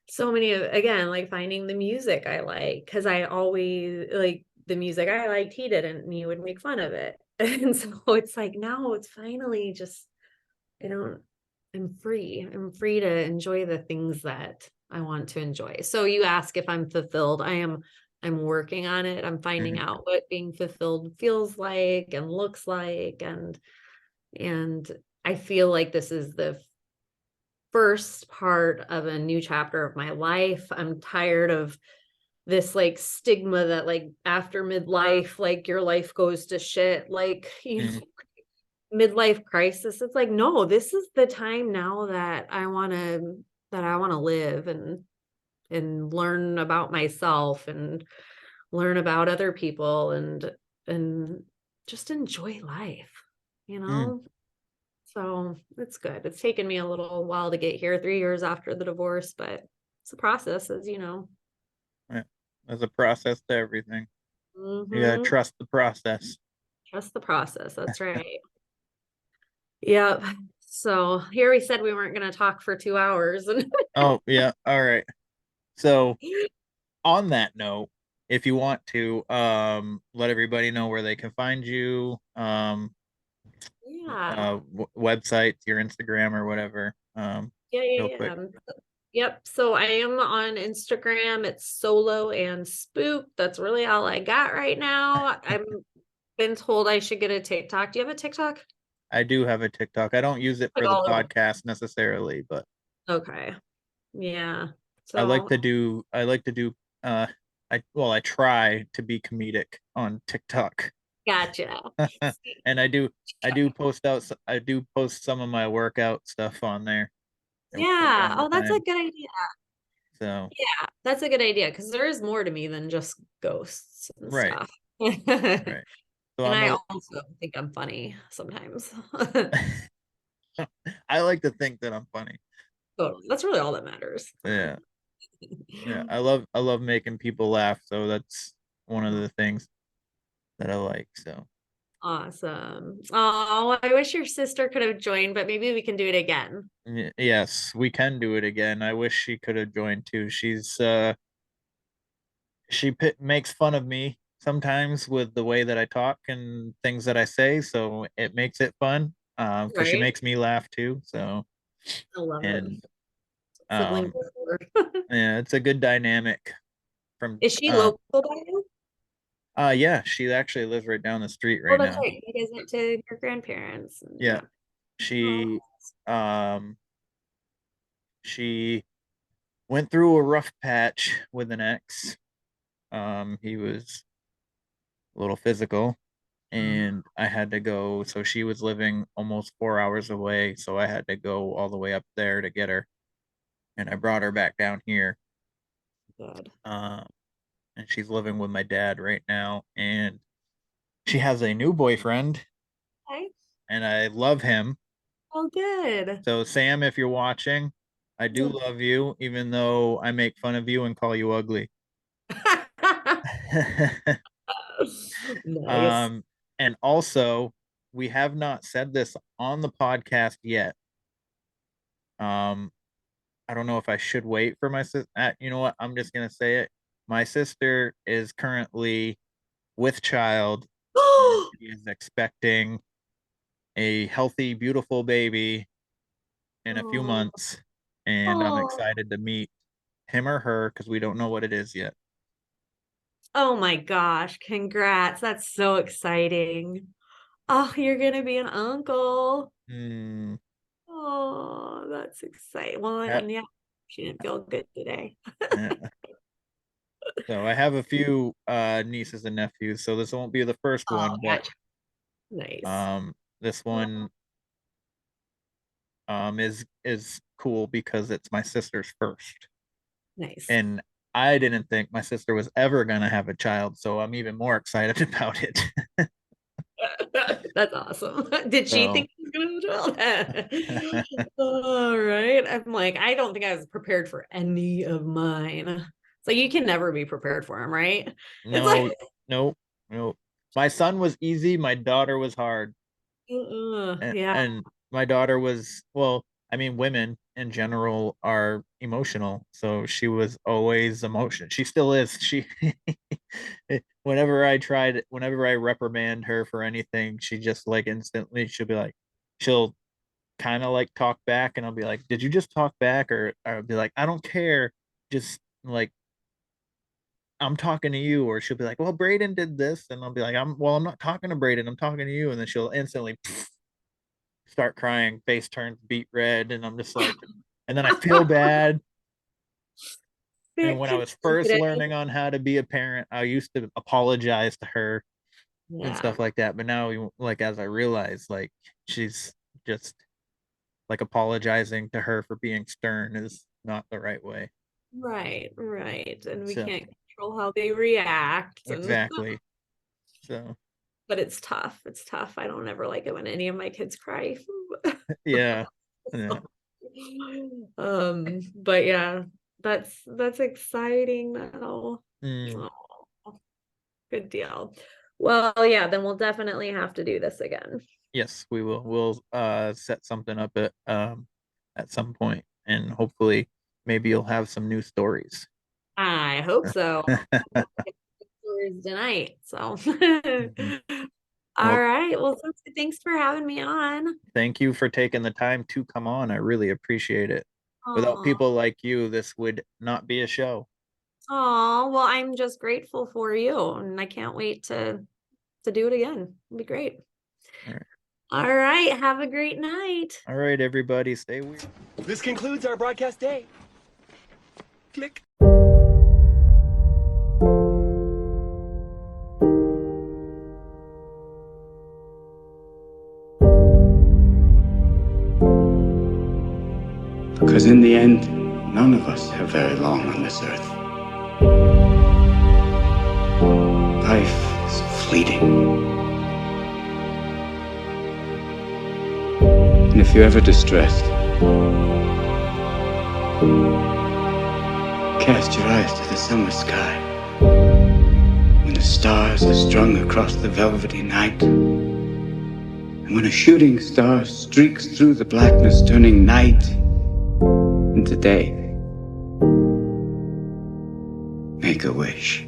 so many of again like finding the music I like because I always like the music I liked he didn't and he would make fun of it and so it's like now it's finally just I don't I'm free to enjoy the things that I want to enjoy. So you ask if I'm fulfilled. I'm working on it. I'm finding Hmm. out what being fulfilled feels like and looks like, and I feel like this is the first part of a new chapter of my life. I'm tired of this like stigma that like after midlife, like your life goes to shit, like, midlife crisis. It's like, no, this is the time now that I want to live and learn about myself and learn about other people and just enjoy life, you Mm. know? So it's good. It's taken me a little while to get here, 3 years after the divorce, but it's a process, as you know. Yeah. There's a process to everything. You gotta Mm-hmm. trust the process. Trust the process. That's right. Yep. So here we said we weren't going to talk for 2 hours. And Oh, yeah. All right. So on that note, if you want to let everybody know where they can find you, yeah. websites, your Instagram or whatever, Yeah, real yeah, quick. yeah. Yep. So I am on Instagram. It's solo and spook. That's really all I got right now. I'm been told I should get a TikTok. Do you have a TikTok? I do have a TikTok. I don't use it Like for the all of them. podcast necessarily, but Okay. Yeah. I like So to do uh I try to be comedic on TikTok. gotcha. And I do post some of my workout stuff on there from Yeah. time to Oh, that's a time. good idea. So, Yeah, that's a good idea because there is more to me than just ghosts and right, stuff. right. So And I'm I a also think I'm funny sometimes. I like to think that I'm funny. Totally. That's really all that matters. Yeah. Yeah, I love making people laugh, so that's one of the things that I like. So, Awesome. Oh, I wish your sister could have joined, but maybe we can do it again. yes, we can do it again. I wish she could have joined too. Makes fun of me sometimes with the way that I talk and things that I say, so it makes it fun. Because she Right? makes me laugh too. So, I love it. and Sibling um, support. yeah, it's a good dynamic from Is she local by you? yeah, she actually lives right down the street Oh, right that's now. right. You guys went to your grandparents. And Yeah, yeah. Oh, she um she went through a rough patch with an ex. He was a little physical, and I had to go. So she was living almost 4 hours away, so I had to go all the way up there to get her, and I brought her back down here. good. Um, and she's living with my dad right now, and she has a new boyfriend, Okay. and I love him. Oh, good. So Sam, if you're watching, I do love you, even though I make fun of you and call you ugly. Nice. um, and also, we have not said this on the podcast yet. Um, I don't know if I should wait for my sister. You know what? I'm just gonna say it. My sister is currently with child, and she is expecting a healthy, beautiful baby in a few Oh, months, and I'm oh, excited to meet him or her because we don't know what it is yet. oh my gosh. Congrats. That's so exciting. Oh, you're gonna be an uncle. Hmm. Oh, that's exciting. Well, Yeah, and yeah, she didn't feel good today. yeah. So I have a few nieces and nephews, so this won't be the first Oh, one, but gotcha. Nice. this Oh, one is cool because it's my sister's first. nice. And I didn't think my sister was ever gonna have a child, so I'm even more excited about it. That's awesome. Did she So think she was gonna have a child? All right. I'm like, I don't think I was prepared for any of mine. So you can never be prepared for them, right? It's no, like, nope, nope. My son was easy, my daughter was hard. yeah. And my daughter was, well, I mean, women in general are emotional, so she was always emotional. She still is. She whenever I reprimand her for anything, she just like instantly she'll be like, she'll kind of like talk back, and I'll be like, did you just talk back? Or I'll be like, I don't care, just like I'm talking to you. Or she'll be like, well, Braden did this, and I'll be like, I'm not talking to Braden, I'm talking to you. And then she'll instantly start crying, face turns beet red, and I'm just like, and then I feel bad. And when I was first learning on how to be a parent, I used to apologize to her and stuff like that. But now, like, as I realize, like, she's just like apologizing to her for being stern is not the right way. Right. And we So can't control how they react. exactly. So But it's tough. It's tough. I don't ever like it when any of my kids cry. yeah. But yeah, that's exciting now. Mm. Oh, good deal. Well, yeah, then we'll definitely have to do this again. Yes, we will. We'll set something up at some point, and hopefully maybe you'll have some new stories. I hope so. Tonight. So all right. Well, thanks for having me on. Thank you for taking the time to come on. I really appreciate it. Without people like you, this would not be a show. Oh, well, I'm just grateful for you, and I can't wait to do it again. It'll be great. All right. All right. Have a great night. All right, everybody, stay weird. This concludes our broadcast day. Click. Because in the end, none of us have very long on this earth. Life is fleeting. And if you're ever distressed, cast your eyes to the summer sky. When the stars are strung across the velvety night, and when a shooting star streaks through the blackness, turning night into day, make a wish.